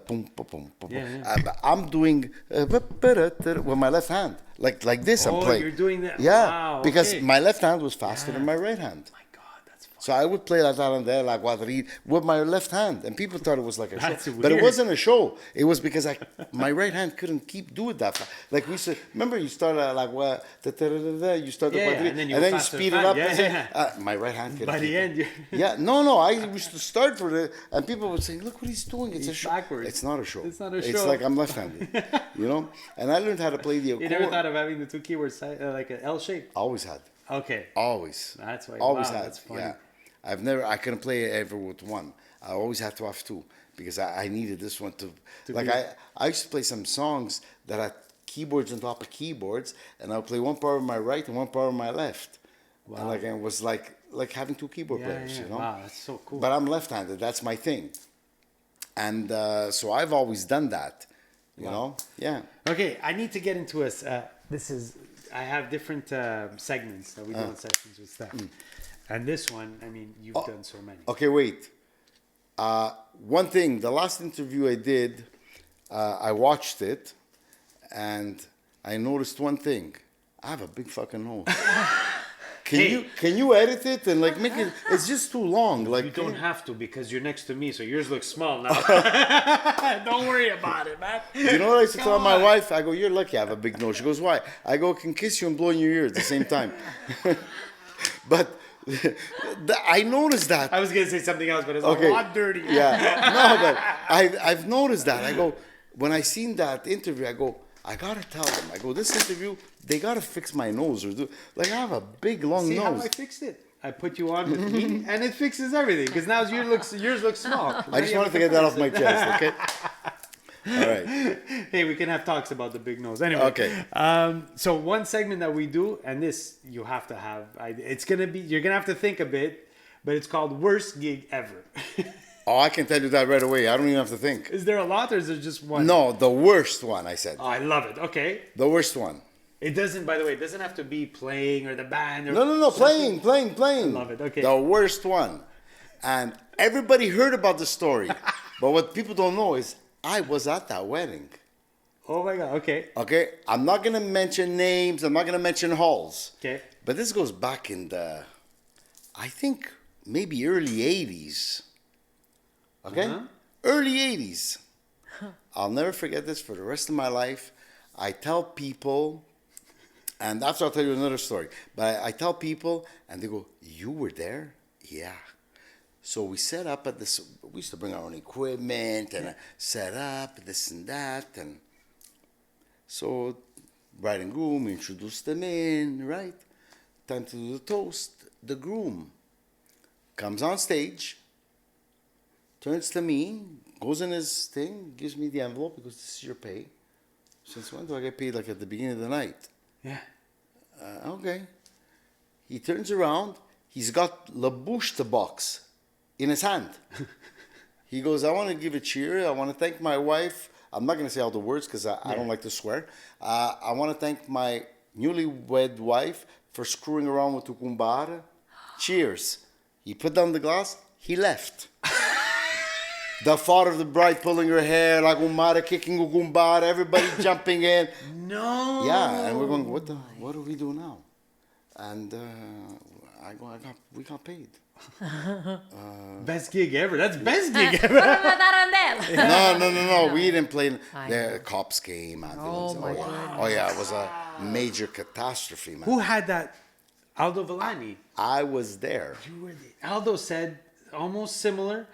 boom, boom, boom, boom. Yeah. But I'm doing with my left hand, like this. I'm Oh, playing. you're doing that? Yeah, Wow, because okay. my left hand was faster than Yeah. my right hand. My God, that's fun. So I would play La Tarandela, La Guadrille with my left hand, and people thought it was like a That's show. But it weird. wasn't a show. It was because my right hand couldn't keep doing that. Like we said, remember you start like what you start the Yeah, quadrille, and then you and go then you faster speed and it up. faster. And Yeah. say, my right hand couldn't. By the keep end, it. you're Yeah, no. I used to start for it, and people would say, "Look what he's doing. It's a He's show." backwards. It's not a show. It's not a It's show. like I'm left-handed, And I learned how to play the You accordion. never thought of having the 2 keyboards like an L shape? Always had. Okay. Always. That's why. Always wow, had. That's funny. Yeah. I couldn't play it ever with one. I always had to have 2 because I needed this one to like be- I used to play some songs that had keyboards on top of keyboards, and I would play one part of my right and one part of my left. Wow. And it was like having 2 keyboard Yeah, players, yeah. you know. Wow, that's so cool. But I'm left-handed. That's my thing, and so I've always done that. You know. Yeah. Okay, I need to get into a. I have different segments that we do in sessions with Stef. And this one, I mean, you've done so many. Okay, wait. One thing, the last interview I did, I watched it, and I noticed one thing. I have a big fucking nose. Can you edit it and like make it? It's just too long. Like You don't have to because you're next to me, so yours looks small now. Don't worry about it, man. You know what I used to Come tell my on. wife? I go, "You're lucky I have a big nose." She goes, "Why?" I go, "I can kiss you and blow in your ear at the same time." But I noticed that. I was gonna say something else, but it's Okay. a lot dirtier. Yeah. No, but I've noticed that. I go, when I seen that interview, I go, I gotta tell them. I go, this interview, they gotta fix my nose or do like I have a big long See how nose. I fixed it? I put you on with me, and it fixes everything. Because now yours looks small. I just wanted to get that off my chest, okay? All right. Hey, we can have talks about the big nose. Anyway. Okay. So one segment that we do, and this you have to have. You're gonna have to think a bit, but it's called worst gig ever. Oh, I can tell you that right away. I don't even have to think. Is there a lot, or is there just one? No, the worst one, I said. Oh, I love it. Okay. The worst one. It doesn't. By the way, it doesn't have to be playing or the band. Or No, something. playing. I love it. Okay. The worst one. And everybody heard about the story. But what people don't know is I was at that wedding. Oh my God. Okay. Okay, I'm not gonna mention names. I'm not gonna mention halls. Okay. But this goes back in the, I think maybe early '80s. Okay, early '80s. I'll never forget this for the rest of my life. I tell people, and after I'll tell you another story. But I tell people, and they go, "You were there?" Yeah. So we set up at this. We used to bring our own equipment and set up this and that, and so bride and groom introduced them in. Right, time to do the toast. The groom comes on stage, turns to me, goes in his thing, gives me the envelope because this is your pay. Since when do I get paid? Like at the beginning of the night. Yeah. Okay. He turns around. He's got La Bouche de Box in his hand. He goes, I want to give a cheer. I want to thank my wife. I'm not going to say all the words because I don't like to swear. I want to thank my newlywed wife for screwing around with Tucumbara. Cheers. He put down the glass. He left. The father of the bride pulling her hair, like Umara kicking Ugumbara, everybody jumping in. No. Yeah, and we're going, what do we do now? And we got paid. Best gig ever. That's best gig ever. No. We didn't play. I The cops came. Oh, my yeah. goodness. Oh, yeah, it was a major catastrophe, man. Who had that? Aldo Villani. I was there. You were Aldo said almost similar,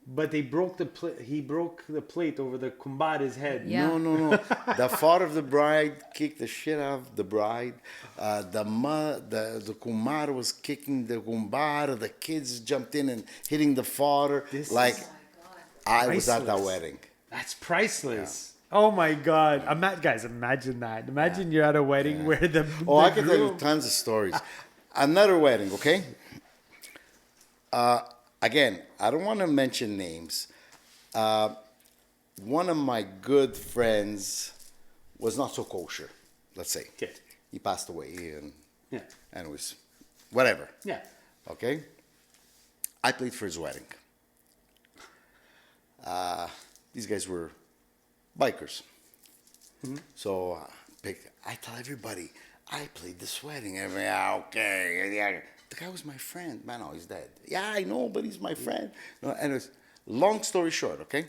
but they broke the he broke the plate over the kumbada's head. Yeah. No. The father of the bride kicked the shit out of the bride. The kumar was kicking the kumbara. The kids jumped in and hitting the father. I was at that priceless. wedding. That's priceless. Oh my God. Guys, imagine that. Imagine you're at a wedding where the I can tell you tons of stories. Another wedding, okay? Again, I don't want to mention names. One of my good friends was not so kosher, let's say. Okay. He passed away, and Yeah. anyways, whatever. Yeah. Okay? I played for his wedding. These guys were bikers. So I tell everybody, I played this wedding. Everybody, okay. Yeah. The guy was my friend. Man, no, he's dead. Yeah, I know, but he's my friend. No, anyways, long story short, okay?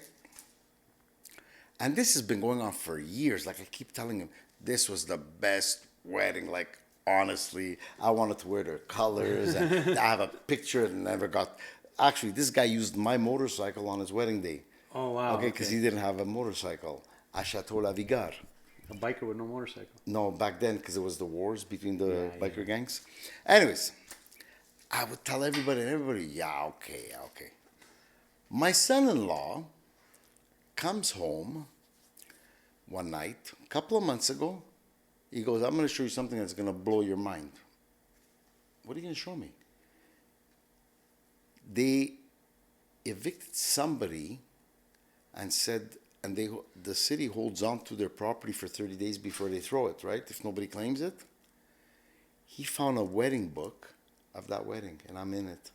And this has been going on for years. Like I keep telling him, this was the best wedding. Like, honestly, I wanted to wear their colors. And I have a picture and never got... Actually, this guy used my motorcycle on his wedding day. Oh, wow. Okay, because he didn't have a motorcycle. À Château-la-Vigar. A biker with no motorcycle. No, back then, because it was the wars between the biker gangs. Anyways, I would tell everybody, yeah, okay. My son-in-law comes home one night, a couple of months ago. He goes, I'm going to show you something that's going to blow your mind. What are you going to show me? They evicted somebody and said, and the city holds on to their property for 30 days before they throw it, right? If nobody claims it. He found a wedding book of that wedding, and I'm in it.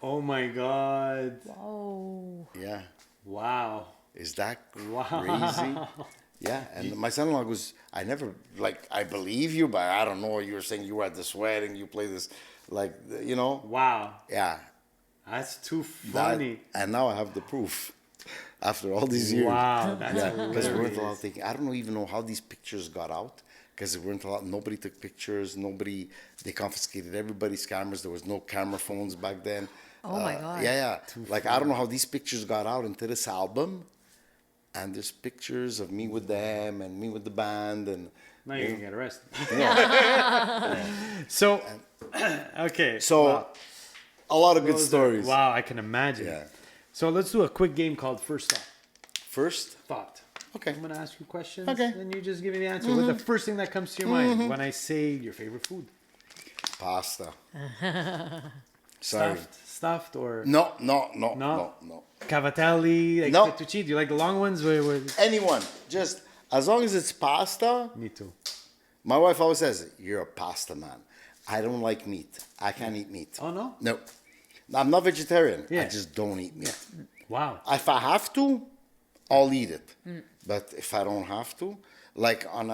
Oh my God. Oh. Yeah. Wow. Is that crazy? Wow. Yeah, and my son-in-law goes, I believe you, but I don't know. You were saying you were at this wedding, you play this, Wow. Yeah. That's too funny. And now I have the proof after all these years. Wow. That's Because we weren't hilarious. allowed taking. I don't even know how these pictures got out. Because we weren't allowed. Nobody took pictures. They confiscated everybody's cameras. There was no camera phones back then. Oh my God. Yeah. I don't know how these pictures got out into this album. And there's pictures of me with them and me with the band and. Now you're going to get arrested. Yeah. So, okay. So, wow. a lot of good Those are- stories. Wow, I can imagine. Yeah. So let's do a quick game called First Thought. First, Thought. okay. I'm going to ask you questions. Okay. And you just give me the answer with the first thing that comes to your mind when I say your favorite food. Pasta. Sorry. Stuffed or No. cavatelli, like No. fettuccine. Do you like the long ones? Where... Anyone, just as long as it's pasta. Me too. My wife always says, "You're a pasta man." I don't like meat. I can't eat meat. Oh, no? No, I'm not vegetarian. Yeah. I just don't eat meat. Wow. If I have to, I'll eat it. But if I don't have to, like on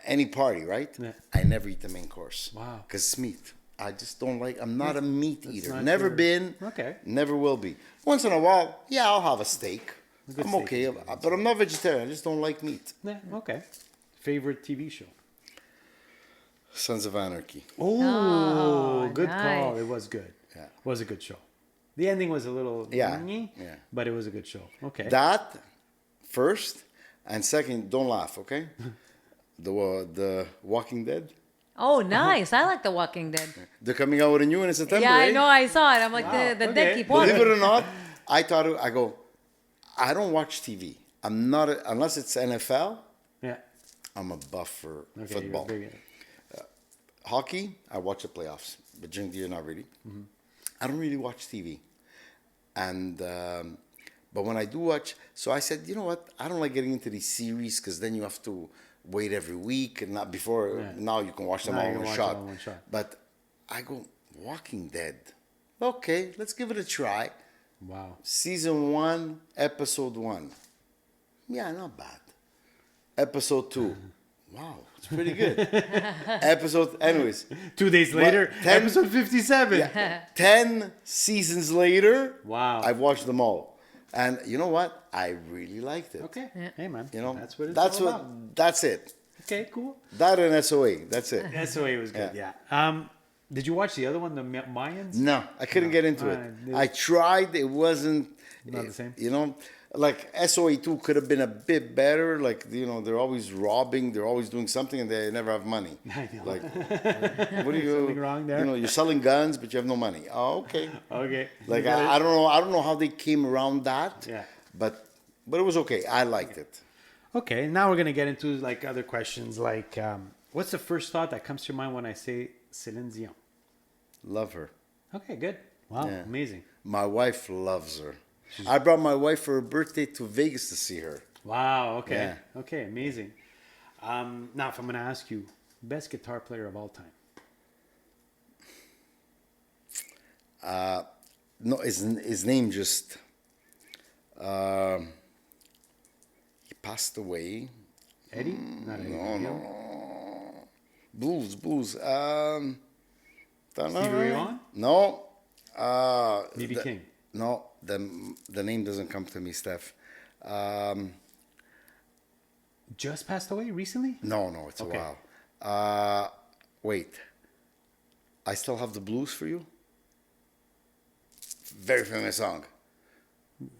any party, right? Yeah. I never eat the main course. Wow. Because it's meat. I just don't like. I'm not a meat eater. not Never your- been. Okay. Never will be. Once in a while, yeah, I'll have a steak. good I'm steak okay, is good. but I'm not vegetarian. I just don't like meat. Yeah, okay. Favorite TV show? Sons of Anarchy. Oh, good call. nice. It was good. Yeah. Was a good show. The ending was a little Yeah, nyeh, yeah. but it was a good show. Okay. That first, and second, don't laugh, okay? The Walking Dead. Oh, nice. I like The Walking Dead. They're coming out with a new one in September. Yeah, I eh? know. I saw it. I'm like, Wow, the okay. dead keep Believe walking. it or not, I thought I go. I don't watch TV. I'm not unless it's NFL. Yeah. I'm a buff for Okay. football. You're big. Hockey, I watch the playoffs, but during the year, not really. I don't really watch TV. And, but when I do watch, so I said, you know what? I don't like getting into these series because then you have to wait every week and not before. Yeah. Now you can watch them Now all you in can one watch shot. all in one shot. But I go, Walking Dead. Okay, let's give it a try. Wow. Season 1, episode 1. Yeah, not bad. Episode 2. Wow, it's pretty good. Anyways. 2 days later, 10 episode 57. 10 seasons later, Wow. I've watched them all. And you know what? I really liked it. Okay. Hey, man. You know, that's what it's all about. that's it. Okay, cool. That and SOA, that's it. SOA was good, yeah. Did you watch the other one, the Mayans? No, I couldn't get into it. I tried, it wasn't Not the same? You know, like SOA 2 could have been a bit better. Like, you know, they're always robbing, they're always doing something, and they never have money. I know. Like, what are you? Something wrong there? You know, you're selling guns, but you have no money. Oh, okay. Okay. Like, You got I it? don't know. I don't know how they came around that. Yeah. But it was okay. I liked it. Okay, now we're going to get into like other questions like what's the first thought that comes to your mind when I say Céline Dion? Love her. Okay, good. Wow, Yeah. amazing. My wife loves her. I brought my wife for her birthday to Vegas to see her. Wow, okay. Yeah. Okay, amazing. Now, if I'm going to ask you, best guitar player of all time? No, his name just. He passed away. Eddie? Not Eddie. No. Blues. Stevie Ray Vaughan? No. B.B. King? No, the name doesn't come to me, Steph. Just passed away recently? No, it's Okay. a while. Wait. I Still Have the Blues for You? Very famous song.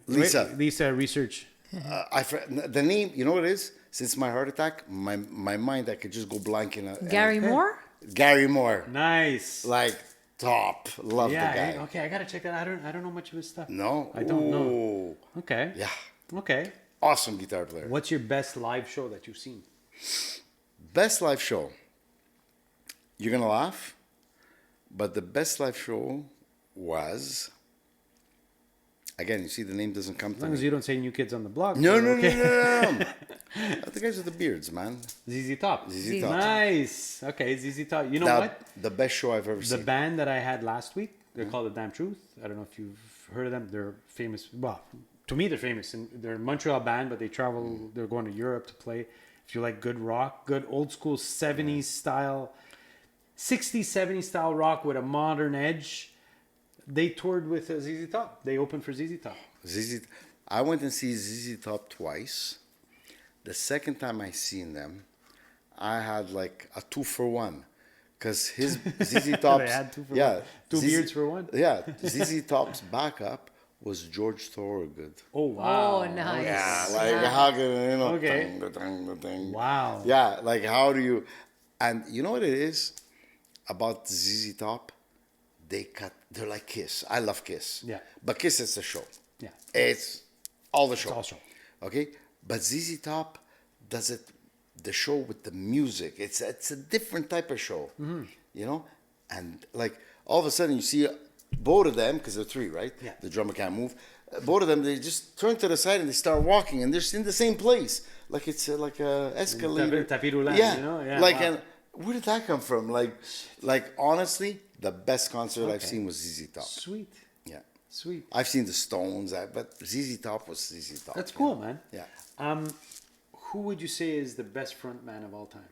Lisa. Wait, Lisa, research. The name, you know what it is? Since my heart attack, my mind, I could just go blank in a. Gary Moore? Gary Moore. Nice. Like, top. Love yeah, the guy. okay, I got to check that out. I don't know much of his stuff. No? I don't know. Ooh. Okay. Yeah. Okay. Awesome guitar player. What's your best live show that you've seen? Best live show. You're going to laugh, but the best live show was. Again, you see, the name doesn't come As to long as me. you don't say New Kids on the Block. No. okay. The guys with the beards, man. ZZ Top. ZZ Top. Nice. Okay, ZZ Top. You know That- what? The best show I've ever The seen. band that I had last week, they're called The Damn Truth. I don't know if you've heard of them. They're famous. Well, to me, they're famous. And they're a Montreal band, but they travel. They're going to Europe to play. If you like good rock, good old school 70s style, 60s, 70s style rock with a modern edge, they toured with ZZ Top. They opened for ZZ Top. I went and see ZZ Top twice. The second time I seen them, I had like a 2-for-1. Because his ZZ Top's... They had 2 for yeah, one. Two beards for one? Yeah, ZZ Top's backup was George Thorogood. Oh, wow. Oh, nice. Yeah, like how can, you know... Okay. Ding. Wow. Yeah, like how do you... And you know what it is about ZZ Top? They're like Kiss. I love Kiss. Yeah. But Kiss is a show. Yeah. It's all the show. all show. Okay? But ZZ Top does it, the show with the music. It's a different type of show. Mm-hmm. You know? And like all of a sudden you see both of them, because they're three, right? Yeah. The drummer can't move. Both of them, they just turn to the side and they start walking and they're in the same place. Like it's like a escalator. Tapis roulant, yeah. you know? Yeah, Like, wow. and where did that come from? Like honestly, the best concert I've seen was ZZ Top. Sweet. Yeah. Sweet. I've seen the Stones, but ZZ Top was ZZ Top. That's you cool, know? man. Yeah. Who would you say is the best front man of all time?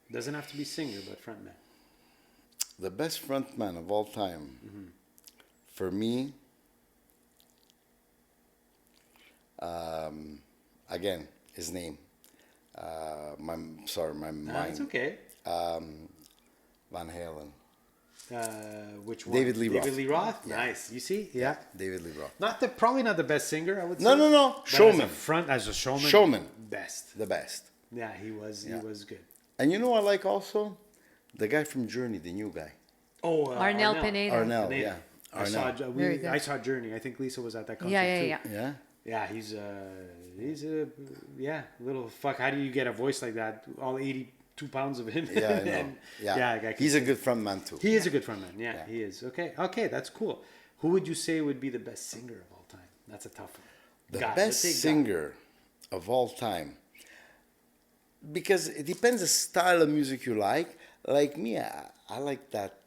Doesn't have to be singer, but front man. The best frontman of all time, for me, again, his name. My mind. It's okay. Van Halen. Which one? David Lee Roth. David Lee Roth. Yeah. Nice. You see? Yeah. David Lee Roth. Probably not the best singer, I would say. No. But Showman. As a showman. Showman. Best. The best. Yeah, he was good. And you know I like also? The guy from Journey, the new guy. Oh, Arnel Pineda. Arnel, Pineda. yeah. I saw, Arnel. Very good. I saw Journey. I think Lisa was at that concert Yeah. too. Yeah? Yeah, he's a little fuck. How do you get a voice like that? All 82 pounds of him. Yeah, I know. And, Yeah. He's a good frontman too. he is a good frontman. Yeah, he is. Okay, that's cool. Who would you say would be the best singer of all time? That's a tough one. The Guy, best let's say guy. singer of all time. Because it depends the style of music you like. Like me, I like that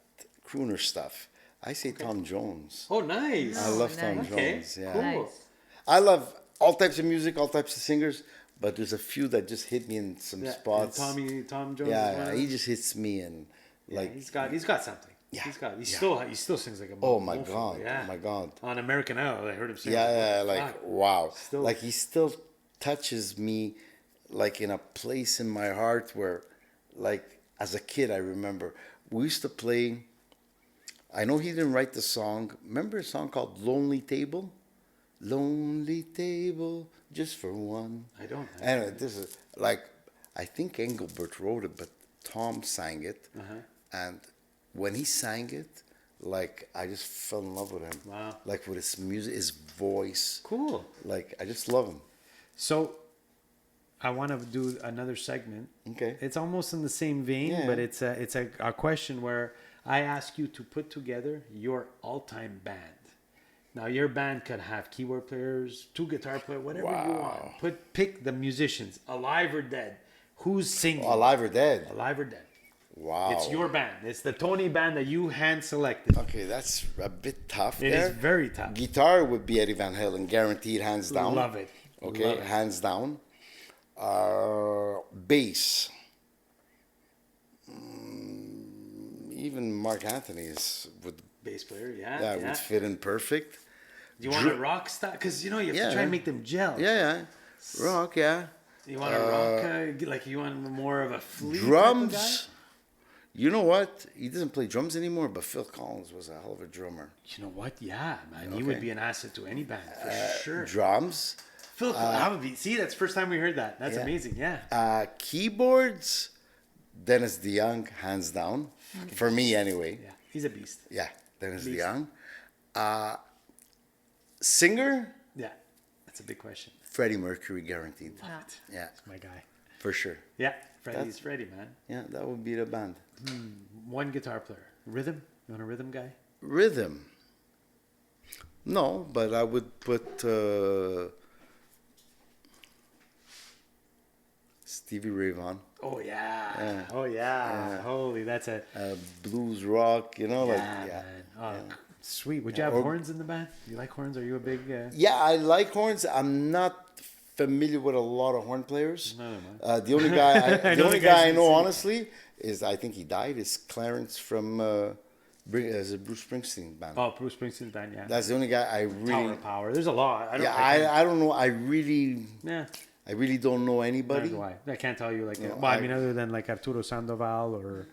crooner stuff. I say Tom Jones. Oh, nice. I love Tom nice. Jones. Yeah. Cool. Nice. I love all types of music, all types of singers, but there's a few that just hit me in some Yeah, spots. and Tom Jones. is one Yeah, of he them. just hits me and Yeah, like he's got something. Yeah, He yeah. still sings like a Oh my mofo, God, yeah. oh my God. On American Idol, I heard him sing. yeah, like Fuck. wow. Still- Like he still touches me like in a place in my heart where like as a kid I remember we used to play. I know he didn't write the song. Remember a song called Lonely Table? Lonely Table just for one. I don't. Anyway, this is like I think Engelbert wrote it, but Tom sang it. And when he sang it, like I just fell in love with him. Wow. Like with his music, his voice. Cool. Like I just love him. So, I want to do another segment. Okay. It's almost in the same vein, Yeah. but it's a question where I ask you to put together your all-time band. Now, your band could have keyboard players, 2 guitar players, whatever you Wow. want. Pick the musicians, alive or dead. Who's singing? Alive or dead? Alive or dead. Wow. It's your band. It's the Tony band that you hand selected. Okay, that's a bit tough. It there. is very tough. Guitar would be Eddie Van Halen, guaranteed, hands down. Love it. Okay, Love it. hands down. Bass. Even Mark Anthony would Bass player, yeah. would fit in perfect. Do you want a rock style? Because you have to try and make them gel. Yeah. Rock, yeah. You want a rock, like you want more of a flea Drums. type of You know what? He doesn't play drums anymore, but Phil Collins was a hell of a drummer. guy? You know what? Yeah, man. He would Okay. be an asset to any band for sure. Drums. Phil, how would be? See, that's the first time we heard that. That's yeah. amazing. Yeah. Keyboards. Dennis DeYoung, hands down. For me, anyway. Yeah. He's a beast. Yeah, Dennis Beast. DeYoung. Singer, Yeah. That's a big question. Freddie Mercury, guaranteed. Yeah. Yeah, My guy. for sure. Yeah. Freddie's Freddie, man. Yeah, that would be the band. One guitar player. Rhythm? You want a rhythm guy? Rhythm. No, but I would put Stevie Ray Vaughan. Oh, yeah. Yeah. Oh, yeah. Holy, that's a. Blues rock, Yeah, man. Oh, sweet. Would you have Or- horns in the band? You like horns? Are you a big. Yeah, I like horns. I'm not familiar with a lot of horn players. The only guy, I the know only the guys guy I in know, the city. honestly, is I think he died. Is Clarence from as a Bruce Springsteen band. Oh, Bruce Springsteen's band, yeah. That's the only guy I Tower really. of Power. There's a lot. I don't, Yeah, can't- I don't know. I really don't know anybody. That's why. I can't tell you like. No, Well, I mean, other than like Arturo Sandoval or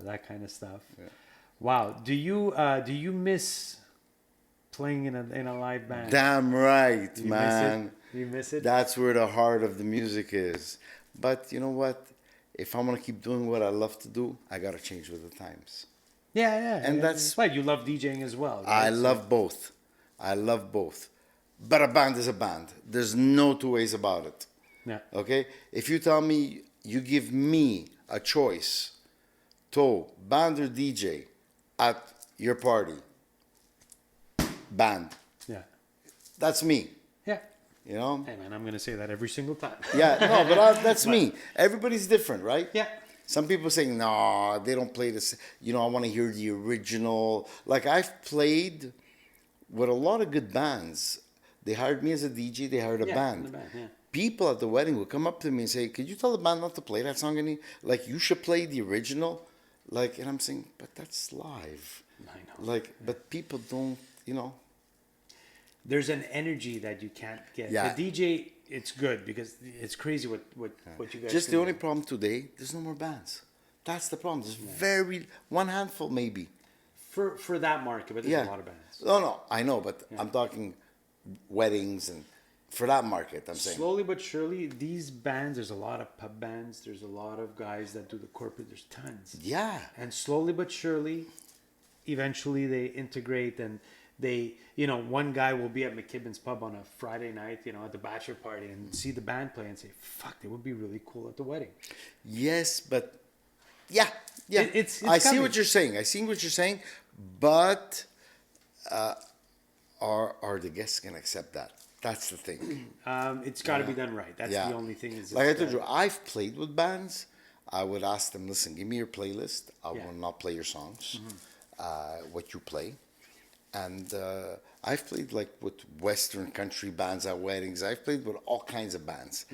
that kind of stuff. Wow. Do you miss playing in a live band? Damn right, you man. Miss it? You miss it? That's where the heart of the music is. But you know what? If I'm gonna keep doing what I love to do, I gotta change with the times. Yeah. And yeah. that's- why you love DJing as well. I right? love both. I love both. But a band is a band. There's no two ways about it. Yeah. Okay? If you tell me, you give me a choice to band or DJ at your party, band. Yeah. That's me. Yeah. You know? Hey man, I'm gonna say that every single time. Yeah, no, but that's me. Everybody's different, right? Yeah. Some people saying, no, they don't play this. I want to hear the original. Like I've played with a lot of good bands, they hired me as a DJ. They hired a band. the band, yeah. People at the wedding would come up to me and say, "Could you tell the band not to play that song any? Like you should play the original." Like, and I'm saying, "But that's live." I know. Like, but people don't, you know. There's an energy that you can't get. Yeah. The DJ, it's good because it's crazy what you guys. Just can the do. only problem today, there's no more bands. That's the problem. There's very one handful maybe. for that market, but there's a lot of bands. No, I know, but I'm talking weddings and for that market. I'm saying. Slowly but surely, these bands. There's a lot of pub bands. There's a lot of guys that do the corporate. There's tons. Yeah. And slowly but surely, eventually they integrate and they, one guy will be at McKibben's pub on a Friday night, at the bachelor party and see the band play and say, "Fuck, they would be really cool at the wedding." Yes, but yeah. It's I see coming. what you're saying. But are the guests gonna accept that? That's the thing. It's got to be done right. That's the only thing. Is Like I told you, I've played with bands. I would ask them, "Listen, give me your playlist. I will not play your songs. What you play." And I've played like with Western country bands at weddings. I've played with all kinds of bands,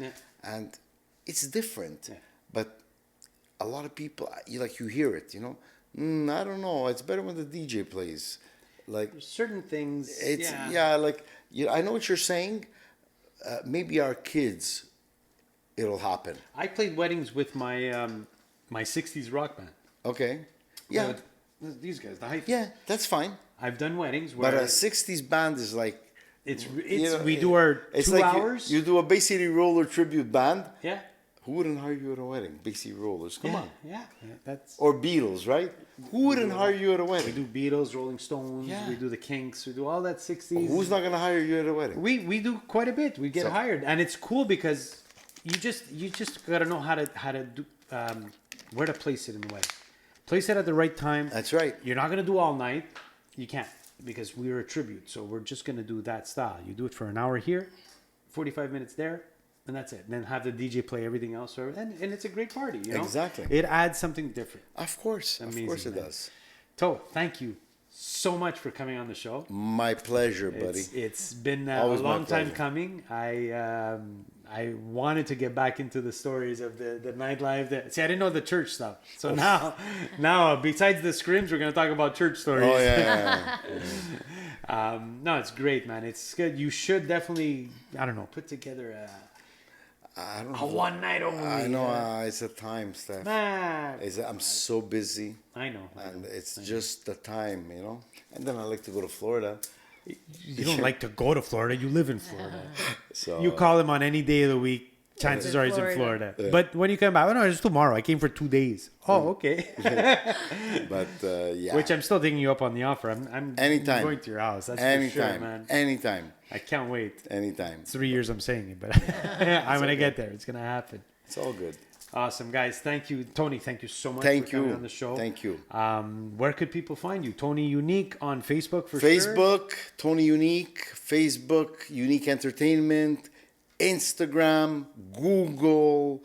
and it's different. But a lot of people, you hear it. I don't know. It's better when the DJ plays. Like certain things. it's I know what you're saying. Maybe our kids, it'll happen. I played weddings with my my '60s rock band. Okay. Yeah. These guys, the hype. Yeah, that's fine. I've done weddings where But a '60s band is like we do our it's 2 like hours. You do a Bay City Roller tribute band. Yeah. Who wouldn't hire you at a wedding? Bay City Rollers, come on. Yeah, that's. Or Beatles, right? Who wouldn't hire you at a We wedding? do Beatles, Rolling Stones. Yeah. We do the Kinks. We do all that '60s. Who's not gonna hire you at a wedding? We do quite a bit. We get So- hired, and it's cool because you just gotta know how to do where to place it in the wedding. Place it at the right time. That's right. You're not gonna do all night. You can't because we're a tribute. So we're just gonna do that style. You do it for an hour here, 45 minutes there, and that's it. And then have the DJ play everything else, and it's a great party. Exactly. It adds something different. Of course. Amazing, of course it man. does. To, thank you so much for coming on the show. My pleasure, buddy. It's been a Always my long time pleasure. coming. I wanted to get back into the stories of the nightlife. See, I didn't know the church stuff. So now besides the scrims, we're gonna talk about church stories. Oh yeah. No, it's great, man. It's good. You should definitely, I don't know, put together I don't a know. one night only. I know it's a time, Stef. I'm so busy. I know. And it's just the time, And then I like to go to Florida. You don't like to go to Florida. You live in Florida. So You call him on any day of the week. Chances are he's in Florida. Yeah. But when you come back, no, it's tomorrow. I came for 2 days. Oh, okay. but yeah. Which I'm still taking you up on the offer. I'm Anytime. going to your house. That's anytime. for sure, man. Anytime. I can't wait. Anytime. 3 years I'm saying it, but I'm gonna get there. It's gonna happen. It's all good. Awesome, guys. Thank you, Tony. Thank you so much Thank for coming you. on the show. Thank you. Where could people find you? Tony Unik on Facebook for Facebook, Tony Unik, Facebook, Unik Entertainment, Instagram, Google.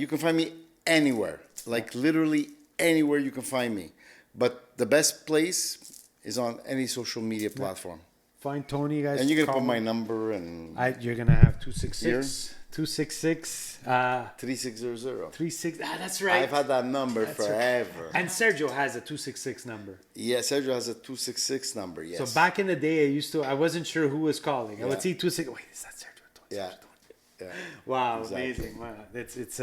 You can find me anywhere. Like literally anywhere you can find me. But the best place is on any social media platform. Find Tony, guys. And you're going to call put my him. number and You're gonna have 266 3600. 36. That's right. I've had that number forever. And Sergio has a 266 number. Yeah, Sergio has a 266 number, yes. So back in the day, I wasn't sure who was calling. I would see 26. Wait, is that Sergio? Yeah. Yeah. Wow, Exactly. amazing! Wow, it's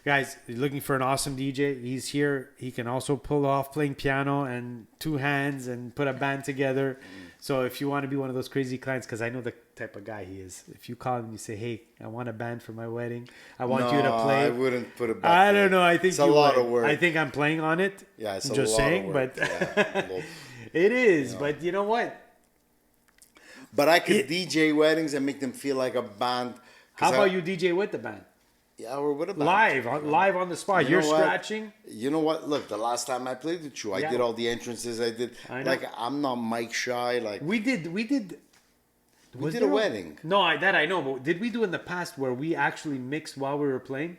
guys, you're looking for an awesome DJ. He's here. He can also pull off playing piano and two hands and put a band together. So if you want to be one of those crazy clients, because I know the type of guy he is. If you call him and you say, "Hey, I want a band for my wedding. I want you to play." I wouldn't put it back. I don't know. I think it's a you lot would. of work. I think I'm playing on it. Yeah, it's I'm a just lot saying, of work. but Yeah, it is. But you know what? But I could DJ weddings and make them feel like a band. How about you DJ with the band? Yeah, or with a band. Live on the spot. You You're know what? scratching. You know what? Look, the last time I played with you, I did all the entrances. I did. I know. Like, I'm not mic shy. Like, We did. we did a there wedding. No, that I know. But did we do in the past where we actually mixed while we were playing?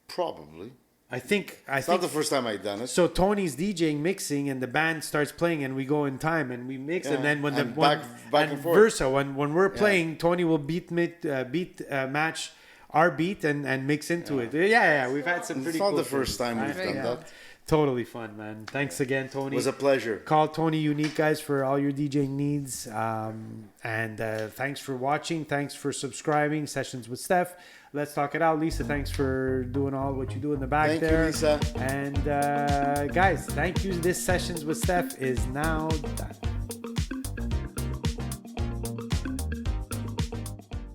Probably. I think It's not the first time I've done it. so. Tony's DJing, mixing, and the band starts playing, and we go in time and we mix, and Yeah. then when the And one, back and forth. versa, when we're playing, Tony will match our beat and mix into it. Yeah, we've had some pretty. It's not cool the first things. time we've done Yeah. that. Totally fun, man. Thanks again, Tony. It was a pleasure. Call Tony Unik, guys, for all your DJing needs. And thanks for watching. Thanks for subscribing. Sessions with Stef. Let's talk it out. Lisa, thanks for doing all what you do in the back Thank you, there. Lisa. And guys, thank you. This Sessions with Stef is now done.